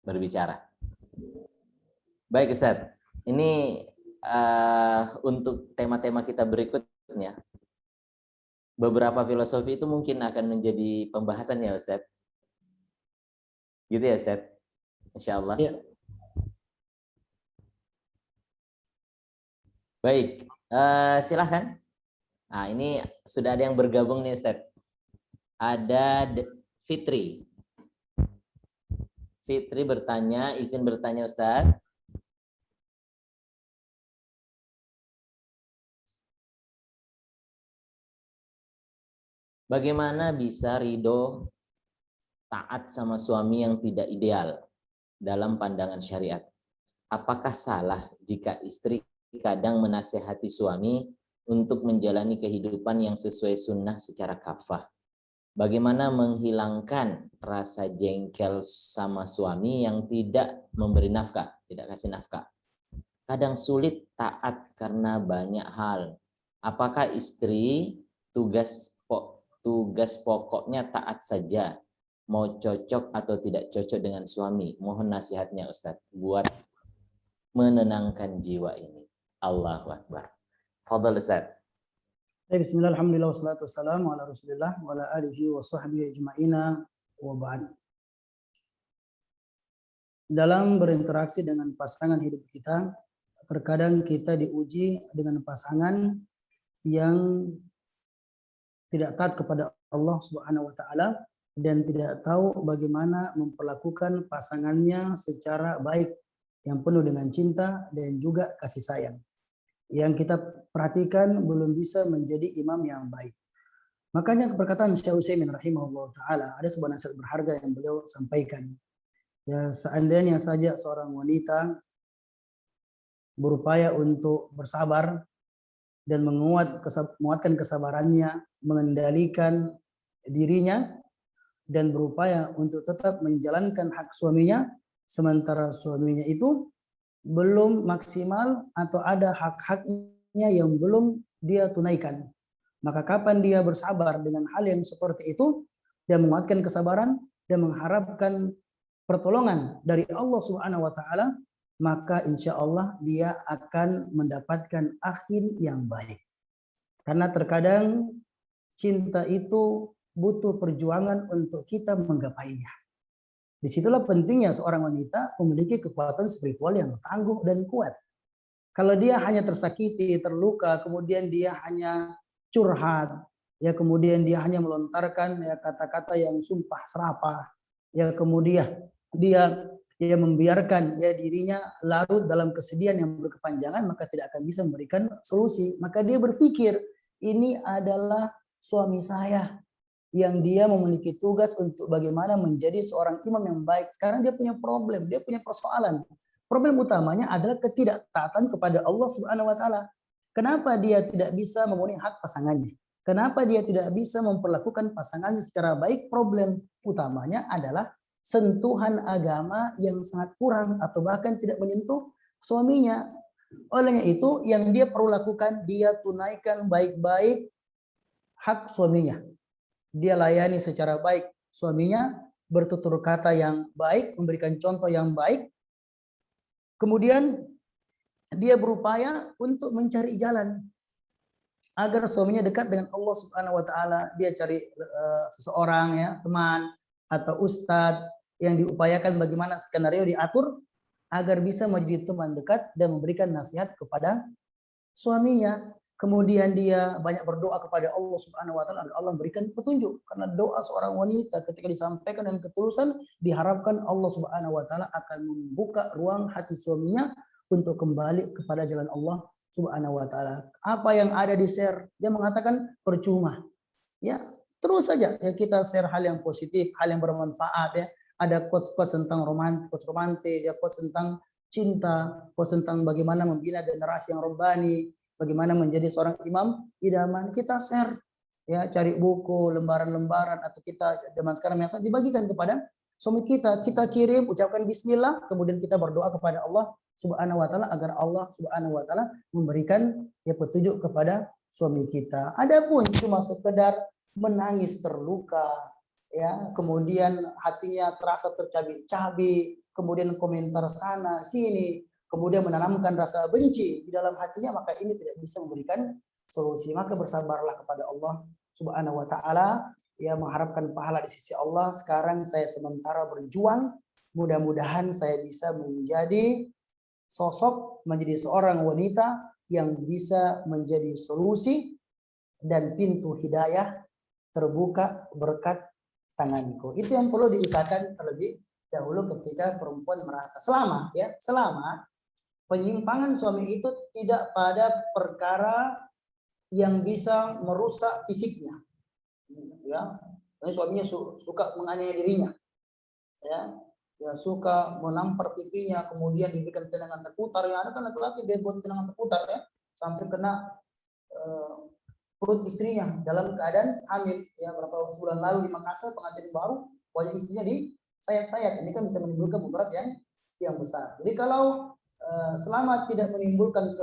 berbicara. Baik Ustadz, ini untuk tema-tema kita berikutnya, beberapa filosofi itu mungkin akan menjadi pembahasan ya Ustadz. Gitu ya Ustadz, insya Allah. Ya. Baik, silahkan. Nah ini sudah ada yang bergabung nih Ustadz. Ada Fitri. Fitri bertanya, izin bertanya Ustadz. Bagaimana bisa ridho taat sama suami yang tidak ideal dalam pandangan syariat? Apakah salah jika istri kadang menasehati suami untuk menjalani kehidupan yang sesuai sunnah secara kafah? Bagaimana menghilangkan rasa jengkel sama suami yang tidak memberi nafkah, tidak kasih nafkah? Kadang sulit taat karena banyak hal. Apakah istri tugas pokoknya taat saja, mau cocok atau tidak cocok dengan suami? Mohon nasihatnya Ustadz buat menenangkan jiwa ini. Allahu Akbar. Fadhal Ustadz. Bismillah, alhamdulillah, wassalatu wassalamu ala rasulillah wa ala alihi wa sahbihi ajma'ina wa ba'd. Dalam berinteraksi dengan pasangan hidup kita, terkadang kita diuji dengan pasangan yang tidak taat kepada Allah Subhanahu wa taala dan tidak tahu bagaimana memperlakukan pasangannya secara baik yang penuh dengan cinta dan juga kasih sayang. Yang kita perhatikan belum bisa menjadi imam yang baik. Makanya perkataan Syekh Utsaimin rahimahullah taala, ada sebuah nasihat berharga yang beliau sampaikan. Ya, seandainya saja seorang wanita berupaya untuk bersabar dan menguatkan kesabarannya, mengendalikan dirinya dan berupaya untuk tetap menjalankan hak suaminya, sementara suaminya itu belum maksimal atau ada hak-haknya yang belum dia tunaikan. Maka kapan dia bersabar dengan hal yang seperti itu, dia menguatkan kesabaran dan mengharapkan pertolongan dari Allah Subhanahu wa taala, maka insya Allah dia akan mendapatkan akhir yang baik. Karena terkadang cinta itu butuh perjuangan untuk kita menggapainya. Disitulah pentingnya seorang wanita memiliki kekuatan spiritual yang tangguh dan kuat. Kalau dia hanya tersakiti, terluka, kemudian dia hanya curhat, ya kemudian dia hanya melontarkan ya kata-kata yang sumpah serapah, ya kemudian dia dia membiarkan ya dirinya larut dalam kesedihan yang berkepanjangan, maka tidak akan bisa memberikan solusi. Maka dia berpikir, ini adalah suami saya yang dia memiliki tugas untuk bagaimana menjadi seorang imam yang baik. Sekarang dia punya problem, dia punya persoalan. Problem utamanya adalah ketidaktaatan kepada Allah Subhanahu wa taala. Kenapa dia tidak bisa memenuhi hak pasangannya? Kenapa dia tidak bisa memperlakukan pasangannya secara baik? Problem utamanya adalah sentuhan agama yang sangat kurang atau bahkan tidak menyentuh suaminya. Olehnya itu yang dia perlu lakukan, dia tunaikan baik-baik hak suaminya. Dia layani secara baik suaminya, bertutur kata yang baik, memberikan contoh yang baik. Kemudian dia berupaya untuk mencari jalan agar suaminya dekat dengan Allah Subhanahu wa taala. Dia cari seseorang ya, teman atau ustadz yang diupayakan bagaimana skenario diatur agar bisa menjadi teman dekat dan memberikan nasihat kepada suaminya. Kemudian dia banyak berdoa kepada Allah Subhanahu wa taala agar Allah memberikan petunjuk, karena doa seorang wanita ketika disampaikan dengan ketulusan diharapkan Allah Subhanahu wa taala akan membuka ruang hati suaminya untuk kembali kepada jalan Allah Subhanahu wa taala. Apa yang ada di share, dia mengatakan percuma. Ya, terus saja ya kita share hal yang positif, hal yang bermanfaat ya. Ada quotes-quotes tentang romantis, ya quotes tentang cinta, quotes tentang bagaimana membina generasi yang robbani, bagaimana menjadi seorang imam idaman. Kita share ya, cari buku, lembaran-lembaran, atau kita zaman sekarang biasa dibagikan kepada suami kita. Kita kirim, ucapkan bismillah, kemudian kita berdoa kepada Allah Subhanahu wa taala agar Allah Subhanahu wa taala memberikan ya petunjuk kepada suami kita. Adapun cuma sekedar menangis terluka ya, kemudian hatinya terasa tercabik-cabik, kemudian komentar sana sini, kemudian menanamkan rasa benci di dalam hatinya, maka ini tidak bisa memberikan solusi. Maka bersabarlah kepada Allah Subhanahu wa taala ya, mengharapkan pahala di sisi Allah. Sekarang saya sementara berjuang, mudah-mudahan saya bisa menjadi sosok, menjadi seorang wanita yang bisa menjadi solusi dan pintu hidayah terbuka berkat tanganku. Itu yang perlu diusahakan terlebih dahulu ketika perempuan merasa selama penyimpangan suami itu tidak pada perkara yang bisa merusak fisiknya. Ya, suaminya suka menganiaya dirinya. Ya, suka menampar pipinya, kemudian diberikan tendangan terputar. Yang ada kan laki-laki dia buat tendangan terputar ya, sampai kena perut istrinya dalam keadaan hamil. Ya, beberapa bulan lalu di Makassar pengantin baru, wajah istrinya disayat-sayat. Ini kan bisa menimbulkan mudarat yang besar. Jadi kalau selama tidak menimbulkan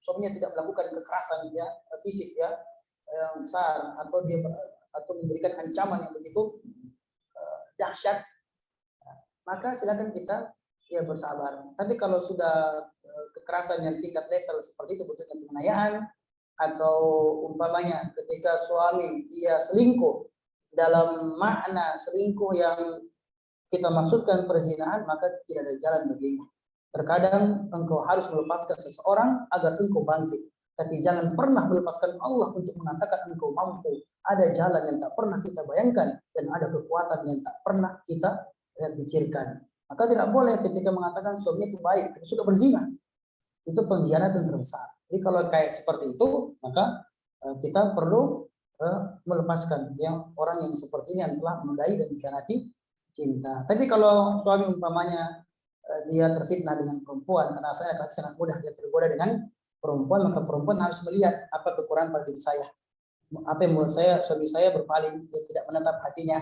suaminya tidak melakukan kekerasan ya fisik ya yang besar, atau memberikan ancaman yang begitu dahsyat, maka silakan kita ya bersabar. Tapi kalau sudah kekerasan yang tingkat level seperti itu, bentuknya penganiayaan, atau umpamanya ketika suami dia selingkuh dalam makna selingkuh yang kita maksudkan perzinahan, maka tidak ada jalan baginya. Terkadang engkau harus melepaskan seseorang agar engkau bangkit, tapi jangan pernah melepaskan Allah untuk mengatakan engkau mampu. Ada jalan yang tak pernah kita bayangkan dan ada kekuatan yang tak pernah kita pikirkan. Maka tidak boleh ketika mengatakan suami itu baik tapi suka berzina, itu pengkhianatan terbesar. Jadi kalau kayak seperti itu, maka kita perlu melepaskan ya orang yang seperti ini yang telah menodai dan mengkhianati cinta. Tapi kalau suami umpamanya dia terfitnah dengan perempuan, karena saya sangat mudah dia tergoda dengan perempuan, maka perempuan harus melihat apa kekurangan pada diri saya, apa yang membuat suami saya berpaling, dia tidak menetap hatinya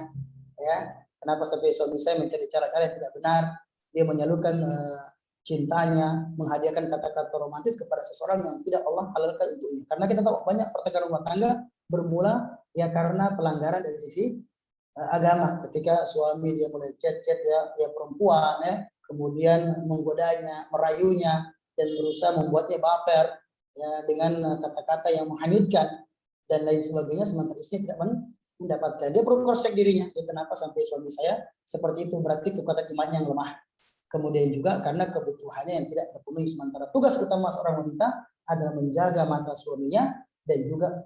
ya. Kenapa sampai suami saya mencari cara-cara yang tidak benar, dia menyalurkan cintanya, menghadiahkan kata-kata romantis kepada seseorang yang tidak Allah halalkan untuknya. Karena kita tahu banyak pertengkaran rumah tangga bermula ya karena pelanggaran dari sisi agama. Ketika suami dia mulai chat ya perempuan ya, kemudian menggodanya, merayunya, dan berusaha membuatnya baper ya dengan kata-kata yang menghanyutkan dan lain sebagainya, sementara istri tidak mendapatkan. Dia perlu cross check dirinya, ya, kenapa sampai suami saya seperti itu, berarti kekuatan imannya yang lemah. Kemudian juga karena kebutuhannya yang tidak terpenuhi, sementara tugas utama seorang wanita adalah menjaga mata suaminya dan juga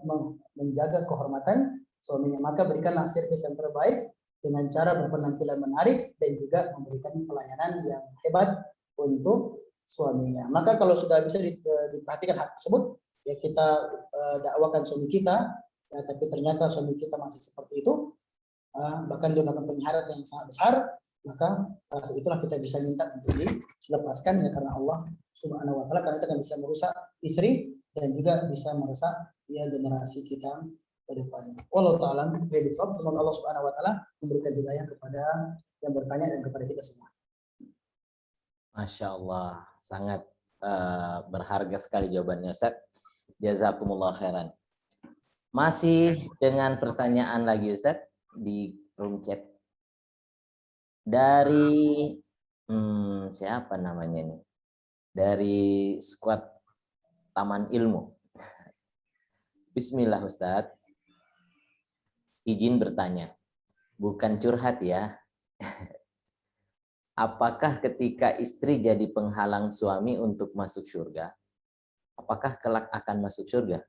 menjaga kehormatan suaminya. Maka berikanlah servis yang terbaik dengan cara berpenampilan menarik dan juga memberikan pelayanan yang hebat untuk suaminya. Maka kalau sudah bisa diperhatikan hal tersebut, ya kita dakwakan suami kita, ya, tapi ternyata suami kita masih seperti itu, bahkan dia melakukan penyiharan yang sangat besar, maka itulah kita bisa minta untuk dilepaskan, ya, karena Allah Subhanahu wa taala, karena itu akan bisa merusak istri dan juga bisa merusak, ya, generasi kita ke depan. Wallahu ta'ala bishawab. Semoga Allah Subhanahu wa taala memberikan hidayah kepada yang bertanya dan kepada kita semua. Masya Allah, sangat berharga sekali jawabannya, Ustaz. Jazakumullah khairan. Masih dengan pertanyaan lagi, Ustaz, di room chat. Dari siapa namanya ini? Dari squad Taman Ilmu. Bismillah, Ustaz. Izin bertanya. Bukan curhat ya. Apakah ketika istri jadi penghalang suami untuk masuk surga, apakah kelak akan masuk surga?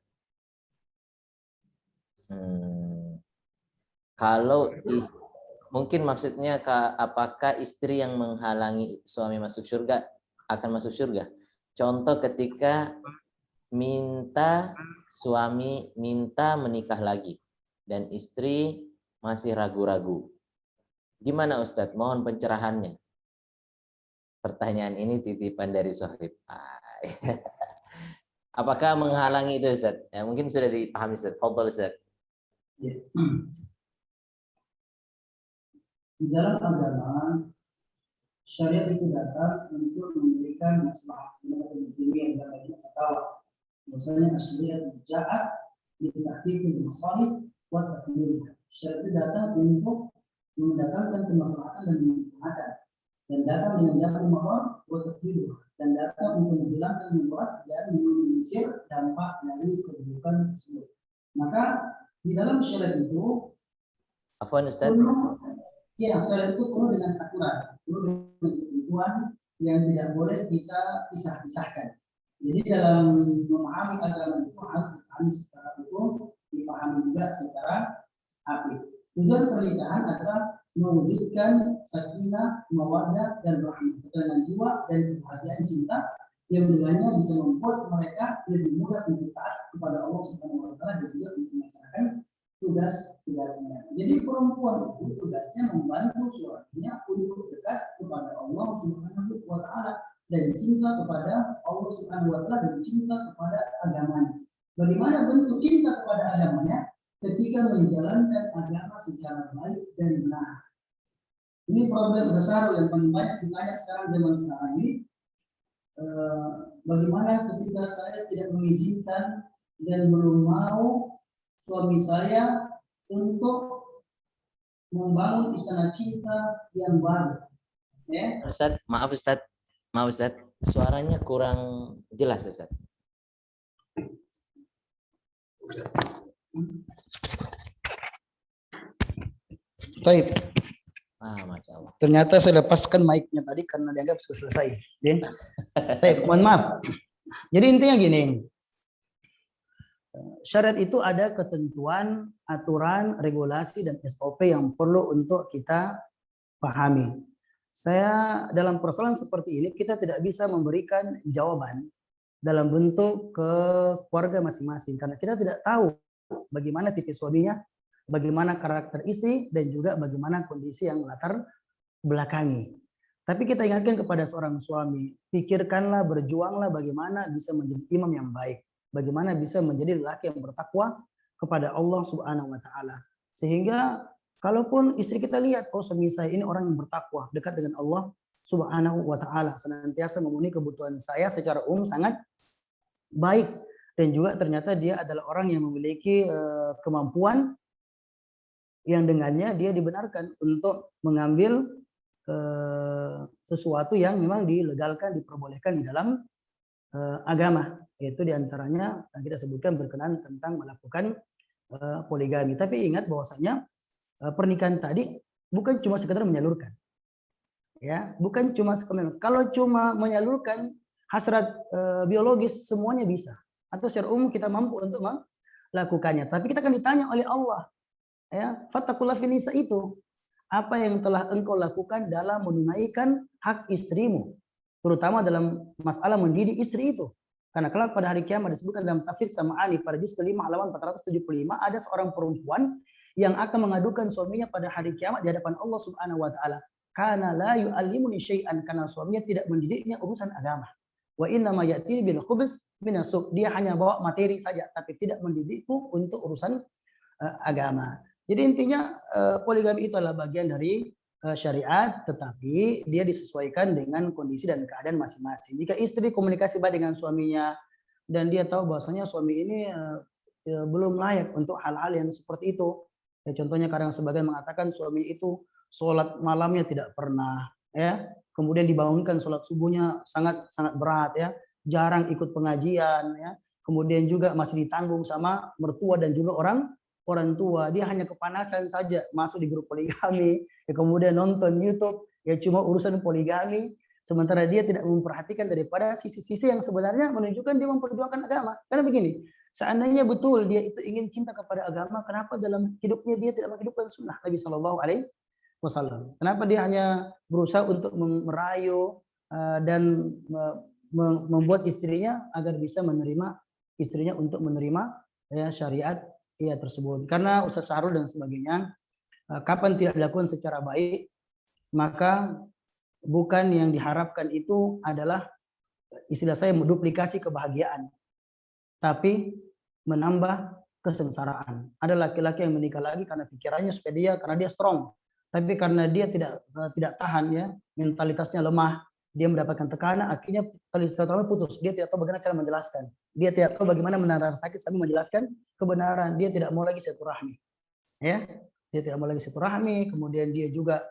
Kalau mungkin maksudnya apakah istri yang menghalangi suami masuk surga akan masuk surga? Contoh ketika suami minta menikah lagi dan istri masih ragu-ragu. Gimana Ustadz? Mohon pencerahannya. Pertanyaan ini titipan dari Sohib. Apakah menghalangi itu Ustadz? Ya, mungkin sudah dipahami Ustadz. Fadhal Ustadz. Di dalam agama, syariat itu datang untuk memberikan maslahat sebenarnya yang dalamnya ketawa. Maksudnya syariat jahat ditahqiqil masalih wa takmilha. Syariat itu datang untuk mendatangkan kemaslahatan dan kemanfaatan, dan datang dengan jalan marar wa takmilha, dan datang untuk menghilangkan mudarat dan meminimalisir dampak dari keburukan tersebut. Maka di dalam syariat itu, Afwan Ustaz. Ya, syariat itu penuh dengan aturan, penuh dengan ketentuan yang tidak boleh kita pisah-pisahkan. Jadi dalam memahami agama itu harus dipahami secara hukum, dipahami juga secara akil. Tujuan pernikahan adalah mewujudkan sakinah, mawaddah, dan rahmah, ketenangan jiwa dan kebahagiaan cinta yang dengannya bisa membuat mereka lebih mudah untuk taat kepada Allah Subhanahu wa taala dan juga untuk melaksanakan tugas-tugasnya. Jadi perempuan itu tugasnya membantu suaminya untuk dekat kepada Allah Subhanahu wa taala dan cinta kepada Allah Subhanahu wa taala dan cinta kepada agamanya. Bagaimana bentuk cinta kepada agamanya? Ketika menjalankan agama secara baik dan benar. Ini problem besar yang paling banyak ditanya sekarang, zaman sekarang ini. Bagaimana ketika saya tidak mengizinkan dan belum mau suami saya untuk membangun istana cinta yang baru. Ya. Ustaz, maaf Ustaz, suaranya kurang jelas Ustaz. Baik. Masya Allah. Ternyata saya lepaskan mic-nya tadi karena dianggap sudah selesai. Baik, mohon maaf. Jadi intinya gini. Syariat itu ada ketentuan, aturan, regulasi, dan SOP yang perlu untuk kita pahami. Saya dalam persoalan seperti ini, kita tidak bisa memberikan jawaban dalam bentuk ke keluarga masing-masing. Karena kita tidak tahu bagaimana tipe suaminya, bagaimana karakter istri, dan juga bagaimana kondisi yang latar belakangi. Tapi kita ingatkan kepada seorang suami, pikirkanlah, berjuanglah bagaimana bisa menjadi imam yang baik. Bagaimana bisa menjadi lelaki yang bertakwa kepada Allah Subhanahu wa taala. Sehingga kalaupun istri kita lihat, oh suami saya ini orang yang bertakwa, dekat dengan Allah Subhanahu wa taala, senantiasa memenuhi kebutuhan saya secara umum sangat baik, dan juga ternyata dia adalah orang yang memiliki kemampuan yang dengannya dia dibenarkan untuk mengambil sesuatu yang memang dilegalkan, diperbolehkan di dalam agama, yaitu diantaranya yang kita sebutkan berkenan tentang melakukan poligami. Tapi ingat bahwasanya pernikahan tadi bukan cuma sekedar menyalurkan, ya, bukan cuma sekedar. Kalau cuma menyalurkan hasrat biologis semuanya bisa, atau secara umum kita mampu untuk melakukannya. Tapi kita akan ditanya oleh Allah, ya, fattaqullah fi nisa itu. apa yang telah engkau lakukan dalam menunaikan hak istrimu, terutama dalam masalah mendidik istri itu. Karena kelak pada hari kiamat disebutkan dalam tafsir Sam'ani pada juz ke-5 halaman 475, ada seorang perempuan yang akan mengadukan suaminya pada hari kiamat di hadapan Allah Subhanahu wa taala. Karena la yu'allimuni syai'an, karena suaminya tidak mendidiknya urusan agama. Wa inna ma ya'ti bil khubz minasuk, dia hanya bawa materi saja tapi tidak mendidikku untuk urusan agama. Jadi intinya poligami itu adalah bagian dari syariat, tetapi dia disesuaikan dengan kondisi dan keadaan masing-masing. Jika istri komunikasi baik dengan suaminya dan dia tahu bahwasanya suami ini belum layak untuk hal-hal yang seperti itu. Ya, contohnya kadang sebagian mengatakan suami itu sholat malamnya tidak pernah, ya. Kemudian dibangunkan sholat subuhnya sangat berat, ya. Jarang ikut pengajian, ya. Kemudian juga masih ditanggung sama mertua dan juga orang tua. Dia hanya kepanasan saja masuk di grup poligami, ya, kemudian nonton YouTube, ya cuma urusan poligami, sementara dia tidak memperhatikan daripada sisi-sisi yang sebenarnya menunjukkan dia memperjuangkan agama. Karena begini, seandainya betul dia itu ingin cinta kepada agama, kenapa dalam hidupnya dia tidak menghidupkan sunnah Nabi Shallallahu Alaihi Wasallam? Kenapa dia hanya berusaha untuk merayu dan membuat istrinya agar bisa menerima istrinya untuk menerima, ya, syariat tersebut? Karena Ustaz Syahrul dan sebagainya, kapan tidak dilakukan secara baik, maka bukan yang diharapkan itu adalah istilah saya duplikasi kebahagiaan, tapi menambah kesengsaraan. Ada laki-laki yang menikah lagi karena pikirannya supaya karena dia strong, tapi karena dia tidak tahan, ya, mentalitasnya lemah, dia mendapatkan tekanan, akhirnya tali silaturahmi putus. Dia tidak tahu bagaimana cara menjelaskan. Dia tidak tahu bagaimana menahan sakit sambil menjelaskan kebenaran. Dia tidak mau lagi silaturahmi, ya. Dia tidak mau lagi silaturahmi, kemudian dia juga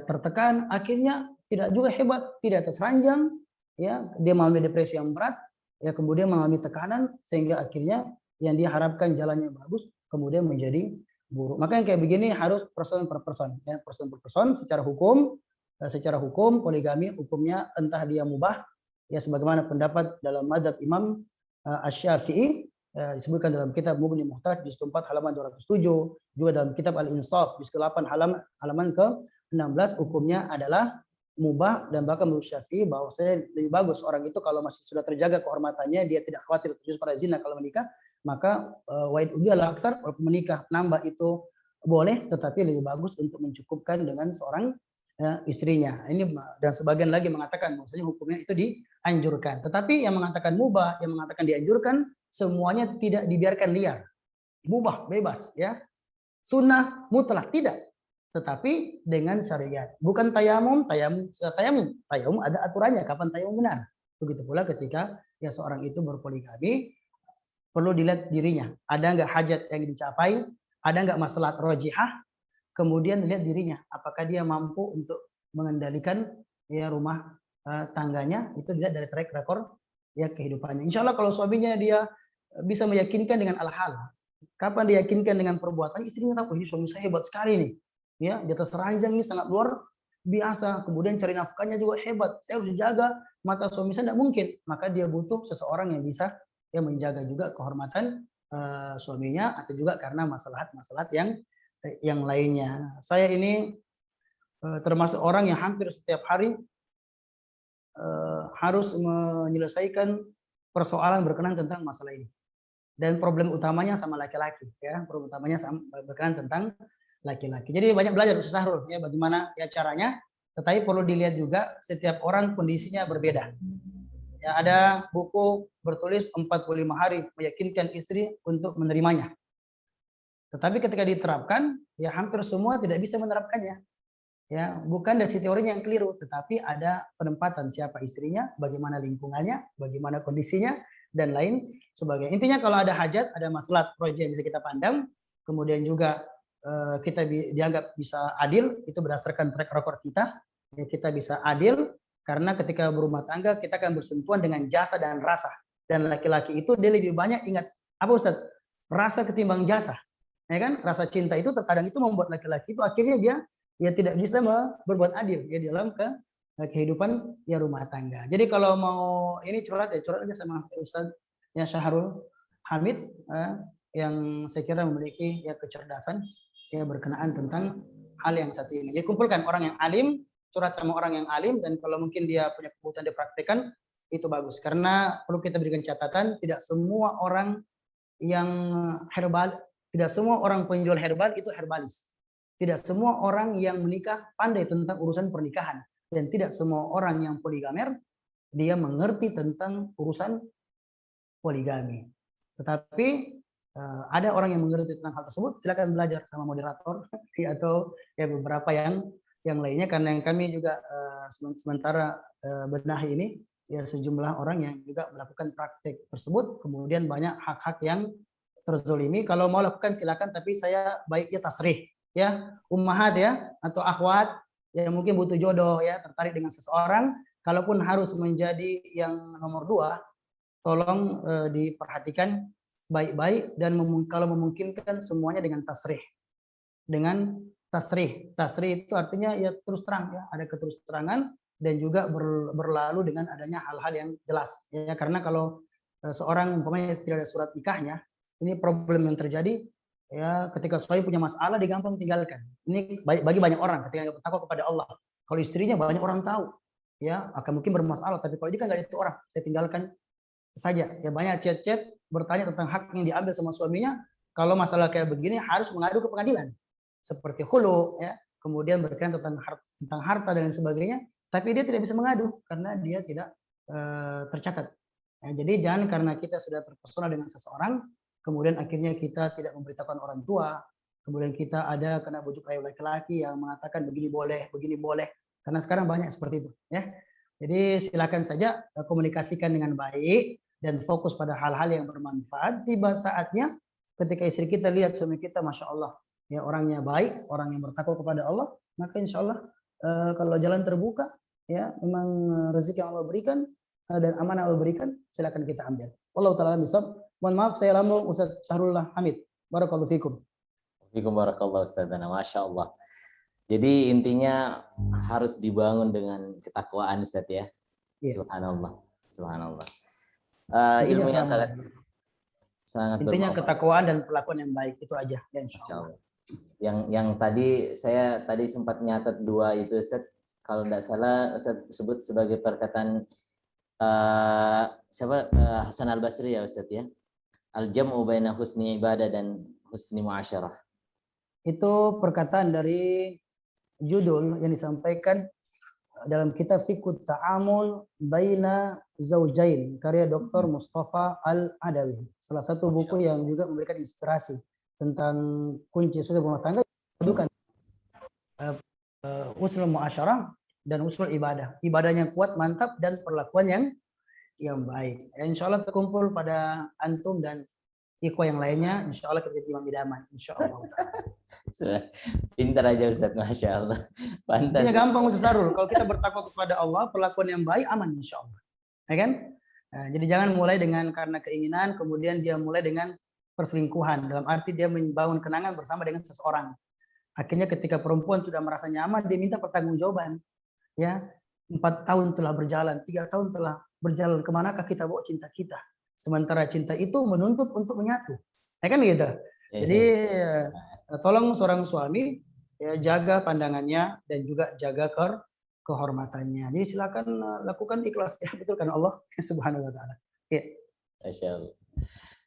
tertekan, akhirnya tidak juga hebat, tidak terseranjang, ya. Dia mengalami depresi yang berat, ya, kemudian mengalami tekanan sehingga akhirnya yang dia harapkan jalannya bagus kemudian menjadi buruk. Maka yang kayak begini harus person per person, ya, person per person. Secara hukum poligami hukumnya entah dia mubah, ya, sebagaimana pendapat dalam mazhab Imam Asy-Syafi'i, disebutkan dalam kitab Mughni Muhtaj juz 4 halaman 207, juga dalam kitab Al-Insaf juz ke-8 halaman ke-16, hukumnya adalah mubah. Dan bahkan menurut Syafi'i bahwa saya lebih bagus orang itu kalau masih sudah terjaga kehormatannya, dia tidak khawatir terjun pada zina kalau menikah, maka wa'id adalah aktsar, walaupun menikah nambah itu boleh, tetapi lebih bagus untuk mencukupkan dengan seorang istrinya. Ini dan sebagian lagi mengatakan maksudnya hukumnya itu dianjurkan. Tetapi yang mengatakan mubah, yang mengatakan dianjurkan, semuanya tidak dibiarkan liar. Mubah, bebas, ya. Sunnah mutlak tidak. Tetapi dengan syariat. Bukan tayamum ada aturannya kapan tayamum benar. Begitu pula ketika ya seorang itu berpoligami, perlu dilihat dirinya. Ada nggak hajat yang dicapai? Ada nggak maslahat rajihah? Kemudian lihat dirinya, apakah dia mampu untuk mengendalikan, ya, rumah tangganya. Itu dilihat dari track record, ya, kehidupannya. Insya Allah kalau suaminya dia bisa meyakinkan dengan al-hal. Kapan diyakinkan dengan perbuatan, istrinya tahu, ini suami saya hebat sekali nih, ya, di atas ranjang ini sangat luar biasa. Kemudian cari nafkahnya juga hebat. Saya harus jaga mata suami saya, tidak mungkin. Maka dia butuh seseorang yang bisa, ya, menjaga juga kehormatan suaminya, atau juga karena masalah-masalah yang lainnya. Saya ini termasuk orang yang hampir setiap hari harus menyelesaikan persoalan berkenaan tentang masalah ini. Dan problem utamanya sama laki-laki, ya. Problem utamanya berkenaan tentang laki-laki. Jadi banyak belajar Ustaz Syahrul, ya, bagaimana ya caranya. Tetapi perlu dilihat juga setiap orang kondisinya berbeda. Ya, ada buku bertulis 45 hari meyakinkan istri untuk menerimanya. Tetapi ketika diterapkan, ya hampir semua tidak bisa menerapkannya. Ya, bukan dari teorinya yang keliru, tetapi ada penempatan siapa istrinya, bagaimana lingkungannya, bagaimana kondisinya, dan lain sebagainya. Intinya kalau ada hajat, ada masalah proyek yang bisa kita pandang, kemudian juga kita dianggap bisa adil, itu berdasarkan track record kita. Ya, kita bisa adil karena ketika berumah tangga kita akan bersentuhan dengan jasa dan rasa. Dan laki-laki itu dia lebih banyak ingat apa Ustaz? Rasa ketimbang jasa. Ya kan, rasa cinta itu terkadang itu membuat laki-laki itu akhirnya dia tidak bisa berbuat adil, ya, dalam kehidupan, ya, rumah tangga. Jadi kalau mau ini curhat, ya curhat aja sama Ustaz, ya, Syahrul Hamid, yang saya kira memiliki, ya, kecerdasan, ya, berkenaan tentang hal yang satu ini. Jadi kumpulkan orang yang alim, curhat sama orang yang alim, dan kalau mungkin dia punya kebutuhan dipraktekkan, itu bagus. Karena perlu kita berikan catatan, tidak semua orang yang herbal, tidak semua orang penjual herbal itu herbalis. Tidak semua orang yang menikah pandai tentang urusan pernikahan. Dan tidak semua orang yang poligamer, dia mengerti tentang urusan poligami. Tetapi ada orang yang mengerti tentang hal tersebut, silakan belajar sama moderator atau ya beberapa yang lainnya, karena yang kami juga sementara benahi ini ya sejumlah orang yang juga melakukan praktek tersebut, kemudian banyak hak-hak yang terzolimi. Kalau mau lakukan silakan, tapi saya baiknya tasrih ya, ummahat ya atau akhwat yang mungkin butuh jodoh ya, tertarik dengan seseorang, kalaupun harus menjadi yang nomor 2, tolong diperhatikan baik-baik, dan kalau memungkinkan semuanya dengan tasrih. Dengan tasrih. Tasrih itu artinya ya terus terang ya, ada keterus terangan dan juga berlalu dengan adanya hal-hal yang jelas ya, karena kalau seorang umpamanya tidak ada surat nikahnya, ini problem yang terjadi ya, ketika suami punya masalah dia gampang tinggalkan. Ini bagi banyak orang ketika bertakwa kepada Allah. Kalau istrinya banyak orang tahu ya, akan mungkin bermasalah, tapi kalau dia kan nggak itu orang, saya tinggalkan saja ya. Banyak chat-chat bertanya tentang hak yang diambil sama suaminya. Kalau masalah kayak begini harus mengadu ke pengadilan seperti hulu ya, kemudian berkaitan tentang harta dan sebagainya, tapi dia tidak bisa mengadu karena dia tidak tercatat ya. Jadi jangan karena kita sudah terpesona dengan seseorang kemudian akhirnya kita tidak memberitahukan orang tua, kemudian kita ada kena bujuk rayu laki-laki yang mengatakan begini boleh, karena sekarang banyak seperti itu ya. Jadi silakan saja komunikasikan dengan baik dan fokus pada hal-hal yang bermanfaat. Tiba saatnya ketika istri kita lihat suami kita masya Allah ya, orangnya baik, orang yang bertakwa kepada Allah, maka insya Allah kalau jalan terbuka ya, memang rezeki yang Allah berikan dan amanah Allah berikan, silakan kita ambil. Wallahu taala bisawab. Mohon maaf saya lambung Ustaz Syahrullah Hamid. Barakallahu fikum. Fikum barakallahu Ustazana, masya Allah. Jadi intinya harus dibangun dengan ketakwaan Ustaz ya. Yeah. Subhanallah, subhanallah. Ilmu yang sangat intinya bermanfaat. Ketakwaan dan perlakuan yang baik itu aja ya, insya Allah. Yang tadi saya sempat nyatat 2 itu Ustaz, kalau tidak salah Ustaz sebut sebagai perkataan Hasan Al-Basri ya Ustaz ya. Al-jam'u baina husni ibadah dan husni muasyarah. Itu perkataan dari judul yang disampaikan dalam kitab Fiqhut Ta'amul Baina Zaujain karya Dr. Mustafa Al-Adawi. Salah satu buku yang juga memberikan inspirasi tentang kunci sukses rumah tangga, bukan husnul muasyarah dan husnul ibadah. Ibadahnya kuat, mantap, dan perlakuan yang baik. Insya Allah terkumpul pada antum dan ikhwah yang lainnya, insya Allah kita imam idaman, insya Allah. Pintar aja Ustaz, masya Allah. Intinya gampang Ustaz Sarul, kalau kita bertakwa kepada Allah, perlakuan yang baik aman insya Allah, ya kan? Nah, jadi jangan mulai dengan karena keinginan, kemudian dia mulai dengan perselingkuhan, dalam arti dia membangun kenangan bersama dengan seseorang. Akhirnya ketika perempuan sudah merasa nyaman, dia minta pertanggungjawaban. Ya, 4 tahun telah berjalan, 3 tahun telah berjalan, kemanakah kita bawa cinta kita? Sementara cinta itu menuntut untuk menyatu, ya kan gitu. Jadi tolong seorang suami ya, jaga pandangannya dan juga jaga kehormatannya. Jadi silakan lakukan ikhlas ya, betul kan Allah Subhanahu Wa Taala. Ya. Masya Allah.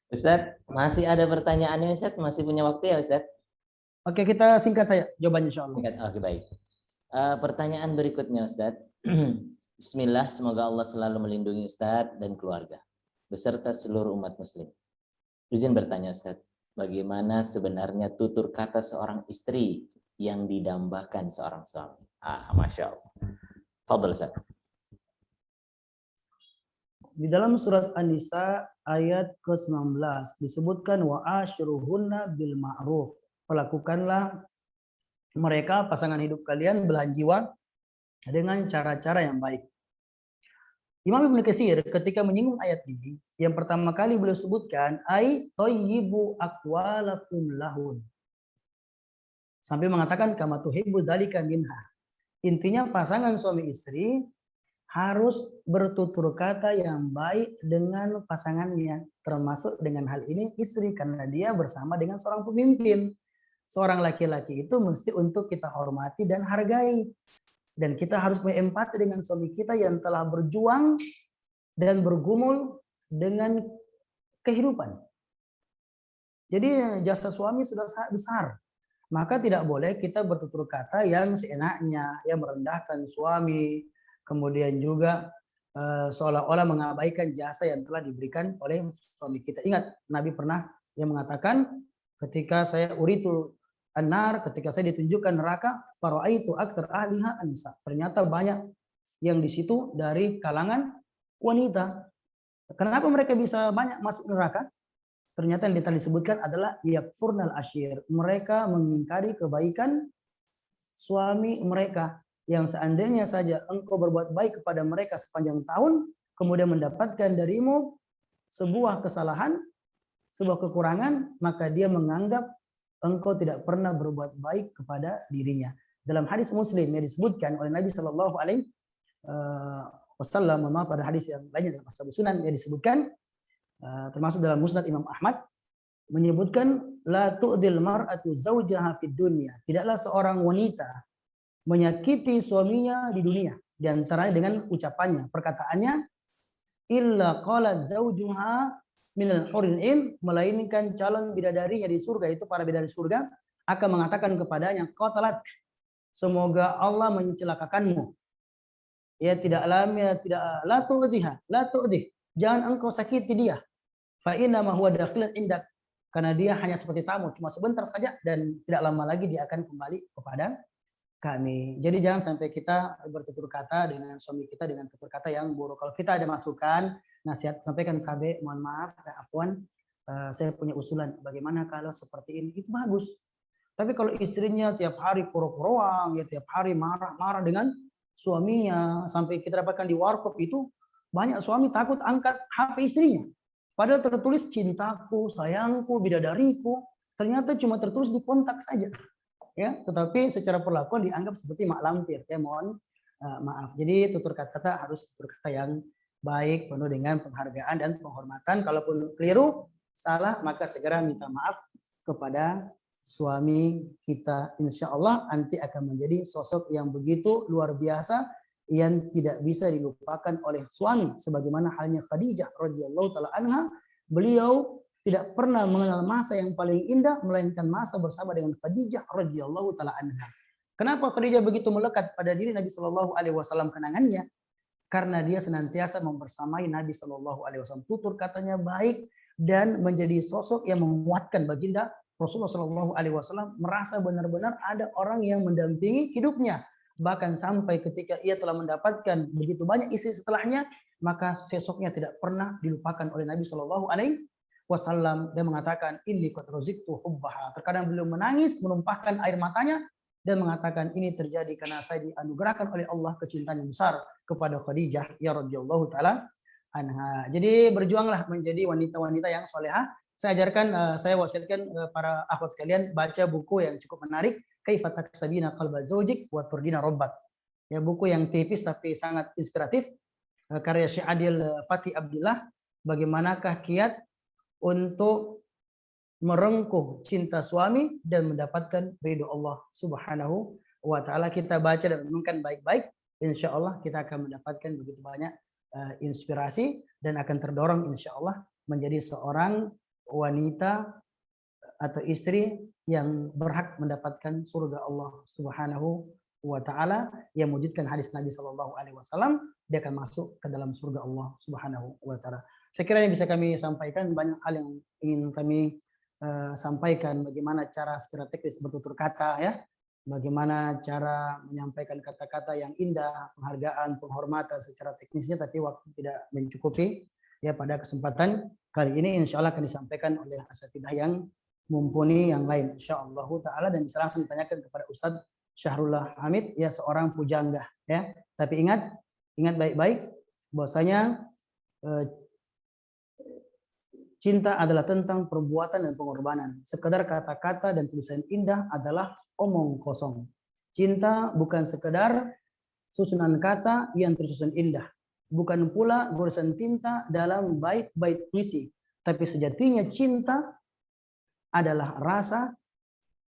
Ustaz, masih ada pertanyaannya Ustaz? Masih punya waktu ya Ustaz? Oke, kita singkat saja jawabannya insya Allah. Singkat. Oke, baik. Pertanyaan berikutnya Ustaz. Bismillah, semoga Allah selalu melindungi Ustaz dan keluarga beserta seluruh umat muslim. Izin bertanya Ustaz, bagaimana sebenarnya tutur kata seorang istri yang didambakan seorang suami? Masya Allah. Fadhal Ustaz. Di dalam surat An-Nisa ayat ke-19 disebutkan wa asyruhunna bil ma'ruf. Perlakukanlah mereka pasangan hidup kalian belahan jiwa dengan cara-cara yang baik. Imam Ibnu Katsir ketika menyinggung ayat ini, yang pertama kali beliau sebutkan ai thayyibu aqwalakum lahun. Sampai mengatakan kama tuhibbu dzalika minha. Intinya pasangan suami istri harus bertutur kata yang baik dengan pasangannya, termasuk dengan hal ini istri, karena dia bersama dengan seorang pemimpin. seorang laki-laki itu mesti untuk kita hormati dan hargai. Dan kita harus punya empati dengan suami kita yang telah berjuang dan bergumul dengan kehidupan. Jadi jasa suami sudah sangat besar. Maka tidak boleh kita bertutur kata yang seenaknya, yang merendahkan suami, kemudian juga seolah-olah mengabaikan jasa yang telah diberikan oleh suami kita. Ingat, Nabi pernah yang mengatakan, ketika saya uritul an-nar, ketika saya ditunjukkan neraka, faraitu aktsar ahliha an-nisa. Ternyata banyak yang di situ dari kalangan wanita. Kenapa mereka bisa banyak masuk neraka? Ternyata yang tadi disebutkan adalah yakfurnal asyir. Mereka mengingkari kebaikan suami mereka. Yang seandainya saja engkau berbuat baik kepada mereka sepanjang tahun, kemudian mendapatkan darimu sebuah kesalahan, sebuah kekurangan, maka dia menganggap engkau tidak pernah berbuat baik kepada dirinya. Dalam hadis Muslim yang disebutkan oleh Nabi Shallallahu Alaihi Wasallam, pada hadis yang lainnya dalam Ashab Sunan yang disebutkan, termasuk dalam Musnad Imam Ahmad, menyebutkan la tu'dil mar'atu zawjaha fid dunya. Tidaklah seorang wanita menyakiti suaminya di dunia, di antaranya dengan ucapannya, perkataannya, illa qala zawjuha minal huril in, melainkan calon bidadarinya di surga, itu para bidadari surga akan mengatakan kepadanya, qatalat, semoga Allah mencelakakanmu. Ya tidak la tu'dhiha, la tu'dhih, jangan engkau sakiti dia. Fa inna ma huwa dakhilun indak, karena dia hanya seperti tamu, cuma sebentar saja dan tidak lama lagi dia akan kembali kepada kami. Jadi jangan sampai kita bertutur kata dengan suami kita dengan tutur kata yang buruk. Kalau kita ada masukan, nasihat, sampaikan KB, mohon maaf, Afwan, saya punya usulan, bagaimana kalau seperti ini, itu bagus. Tapi kalau istrinya tiap hari poro-poroang, ya tiap hari marah-marah dengan suaminya, sampai kita dapatkan di warkop itu, banyak suami takut angkat HP istrinya. Padahal tertulis cintaku, sayangku, bidadariku, ternyata cuma tertulis di kontak saja. Ya, tetapi secara perlakuan dianggap seperti mak lampir. Ya, mohon maaf. Jadi tutur kata harus tutur kata yang baik, penuh dengan penghargaan dan penghormatan. Kalaupun keliru, salah, maka segera minta maaf kepada suami kita. Insya Allah nanti akan menjadi sosok yang begitu luar biasa yang tidak bisa dilupakan oleh suami. Sebagaimana halnya Khadijah radhiyallahu taala anha, beliau tidak pernah mengenal masa yang paling indah melainkan masa bersama dengan Khadijah radhiyallahu taala anha. Kenapa Khadijah begitu melekat pada diri Nabi Shallallahu alaihi wasallam kenangannya? Karena dia senantiasa membersamai Nabi Shallallahu alaihi wasallam. Tutur katanya baik dan menjadi sosok yang menguatkan baginda Rasulullah Shallallahu alaihi wasallam, merasa benar-benar ada orang yang mendampingi hidupnya. Bahkan sampai ketika ia telah mendapatkan begitu banyak istri setelahnya, maka sosoknya tidak pernah dilupakan oleh Nabi Shallallahu alaihi wasallam. Dia mengatakan, inni qad ruziktu hubbaha. Terkadang beliau menangis, menumpahkan air matanya dan mengatakan, ini terjadi karena saya dianugerahkan oleh Allah kecintaan yang besar kepada Khadijah ya radhiyallahu taala anha. Jadi berjuanglah menjadi wanita-wanita yang solehah. Saya ajarkan, saya wasiatkan para akhwat sekalian baca buku yang cukup menarik, Kaifa taksabina qalba zawjik wa turdina rabbak. Ya, buku yang tipis tapi sangat inspiratif, karya Syekh Adil Fatih Abdillah. Bagaimanakah kiat untuk merengkuh cinta suami dan mendapatkan ridho Allah Subhanahu wa taala. Kita baca dan renungkan baik-baik, insya Allah kita akan mendapatkan begitu banyak inspirasi dan akan terdorong insya Allah menjadi seorang wanita atau istri yang berhak mendapatkan surga Allah Subhanahu wa taala, yang mewujudkan hadis Nabi Shallallahu alaihi wasallam, dia akan masuk ke dalam surga Allah Subhanahu wa taala. Saya kira yang bisa kami sampaikan, banyak hal yang ingin kami sampaikan, bagaimana cara secara teknis bertutur kata, ya, bagaimana cara menyampaikan kata-kata yang indah, penghargaan, penghormatan secara teknisnya, tapi waktu tidak mencukupi. Ya, pada kesempatan kali ini insya Allah akan disampaikan oleh asatidzah yang mumpuni yang lain insya Allah taala, dan bisa langsung ditanyakan kepada Ustadz Syahrullah Hamid, ya, seorang pujangga, ya. Tapi ingat baik-baik bahwasanya cinta adalah tentang perbuatan dan pengorbanan. Sekedar kata-kata dan tulisan indah adalah omong kosong. Cinta bukan sekedar susunan kata yang tersusun indah. Bukan pula goresan tinta dalam bait-bait puisi. Tapi sejatinya cinta adalah rasa,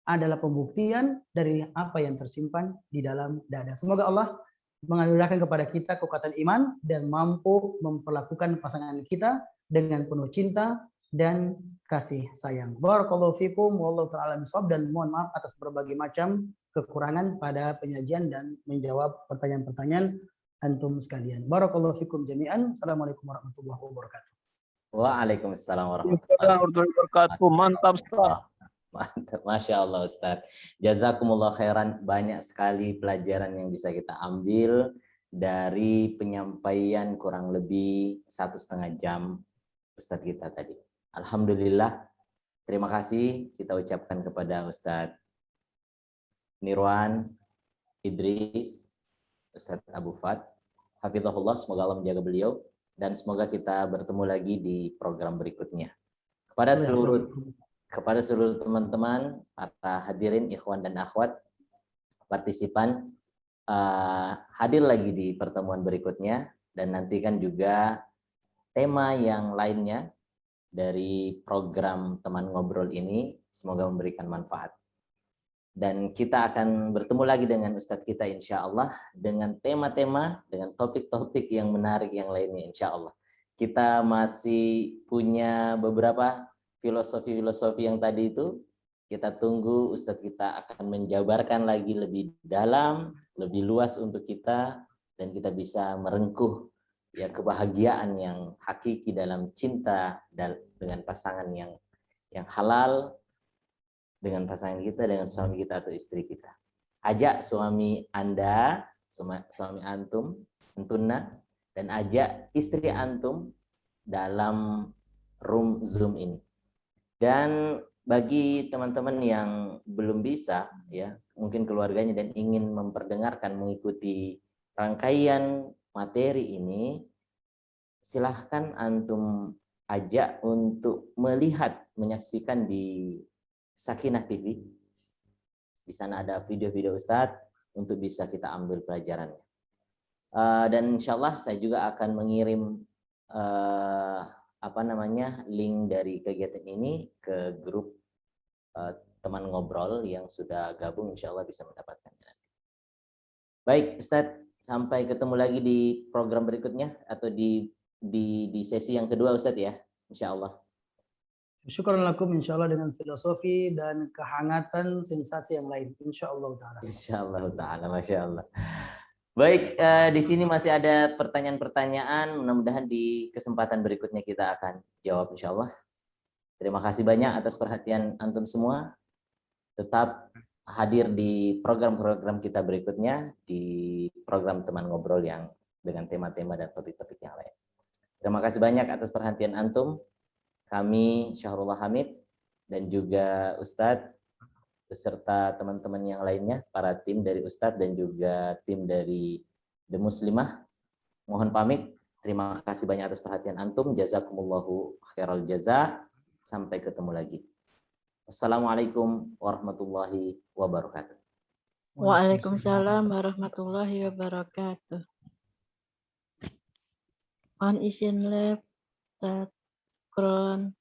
adalah pembuktian dari apa yang tersimpan di dalam dada. Semoga Allah menganugerahkan kepada kita kekuatan iman dan mampu memperlakukan pasangan kita dengan penuh cinta dan kasih sayang. Barakallahu fikum wallahu ta'ala bishawab, dan mohon maaf atas berbagai macam kekurangan pada penyajian dan menjawab pertanyaan-pertanyaan antum sekalian. Barakallahu fikum jami'an. Assalamualaikum warahmatullahi wabarakatuh. Waalaikumsalam warahmatullahi wabarakatuh. Mantap, Ustaz. Mantap, Masya Allah Ustaz. Jazakumullah khairan. Banyak sekali pelajaran yang bisa kita ambil dari penyampaian kurang lebih 1,5 jam Ustaz kita tadi. Alhamdulillah. Terima kasih kita ucapkan kepada Ustaz Nirwan Idris, Ustaz Abu Fat. Hafizahullah, semoga Allah menjaga beliau. Dan semoga kita bertemu lagi di program berikutnya. Kepada seluruh teman-teman, para hadirin, ikhwan dan akhwat, partisipan, hadir lagi di pertemuan berikutnya, dan nantikan juga tema yang lainnya dari program teman ngobrol ini. Semoga memberikan manfaat. Dan kita akan bertemu lagi dengan Ustadz kita insya Allah dengan tema-tema, dengan topik-topik yang menarik yang lainnya insya Allah. Kita masih punya beberapa filosofi-filosofi yang tadi itu. Kita tunggu Ustadz kita akan menjabarkan lagi lebih dalam, lebih luas untuk kita, dan kita bisa merengkuh ya kebahagiaan yang hakiki dalam cinta dan dengan pasangan yang halal, dengan pasangan kita, dengan suami kita atau istri kita. Ajak suami Anda, suami antum, antunna, dan ajak istri antum dalam room Zoom ini. Dan bagi teman-teman yang belum bisa, ya mungkin keluarganya dan ingin memperdengarkan, mengikuti rangkaian materi ini, silahkan antum ajak untuk melihat, menyaksikan di Sakinah TV. Di sana ada video-video Ustadz untuk bisa kita ambil pelajarannya. Dan insya Allah saya juga akan mengirim link dari kegiatan ini ke grup teman ngobrol yang sudah gabung, insya Allah bisa mendapatkannya nanti. Baik Ustadz, sampai ketemu lagi di program berikutnya atau di sesi yang kedua Ustadz ya, insya Allah. Syukur lakum insyaallah dengan filosofi dan kehangatan sensasi yang lain insyaallah taala. Insyaallah taala, Masya Allah. Baik, di sini masih ada pertanyaan-pertanyaan, mudah-mudahan di kesempatan berikutnya kita akan jawab insyaallah. Terima kasih banyak atas perhatian antum semua. Tetap hadir di program-program kita berikutnya, di program teman ngobrol yang dengan tema-tema dan topik-topik yang lain. Terima kasih banyak atas perhatian antum. Kami Syahrullah Hamid dan juga Ustadz beserta teman-teman yang lainnya, para tim dari Ustadz dan juga tim dari The Muslimah, mohon pamit. Terima kasih banyak atas perhatian antum. Jazakumullahu khairal jaza. Sampai ketemu lagi. Assalamualaikum warahmatullahi wabarakatuh. Waalaikumsalam warahmatullahi wabarakatuh. Mohon izin lab, Kron.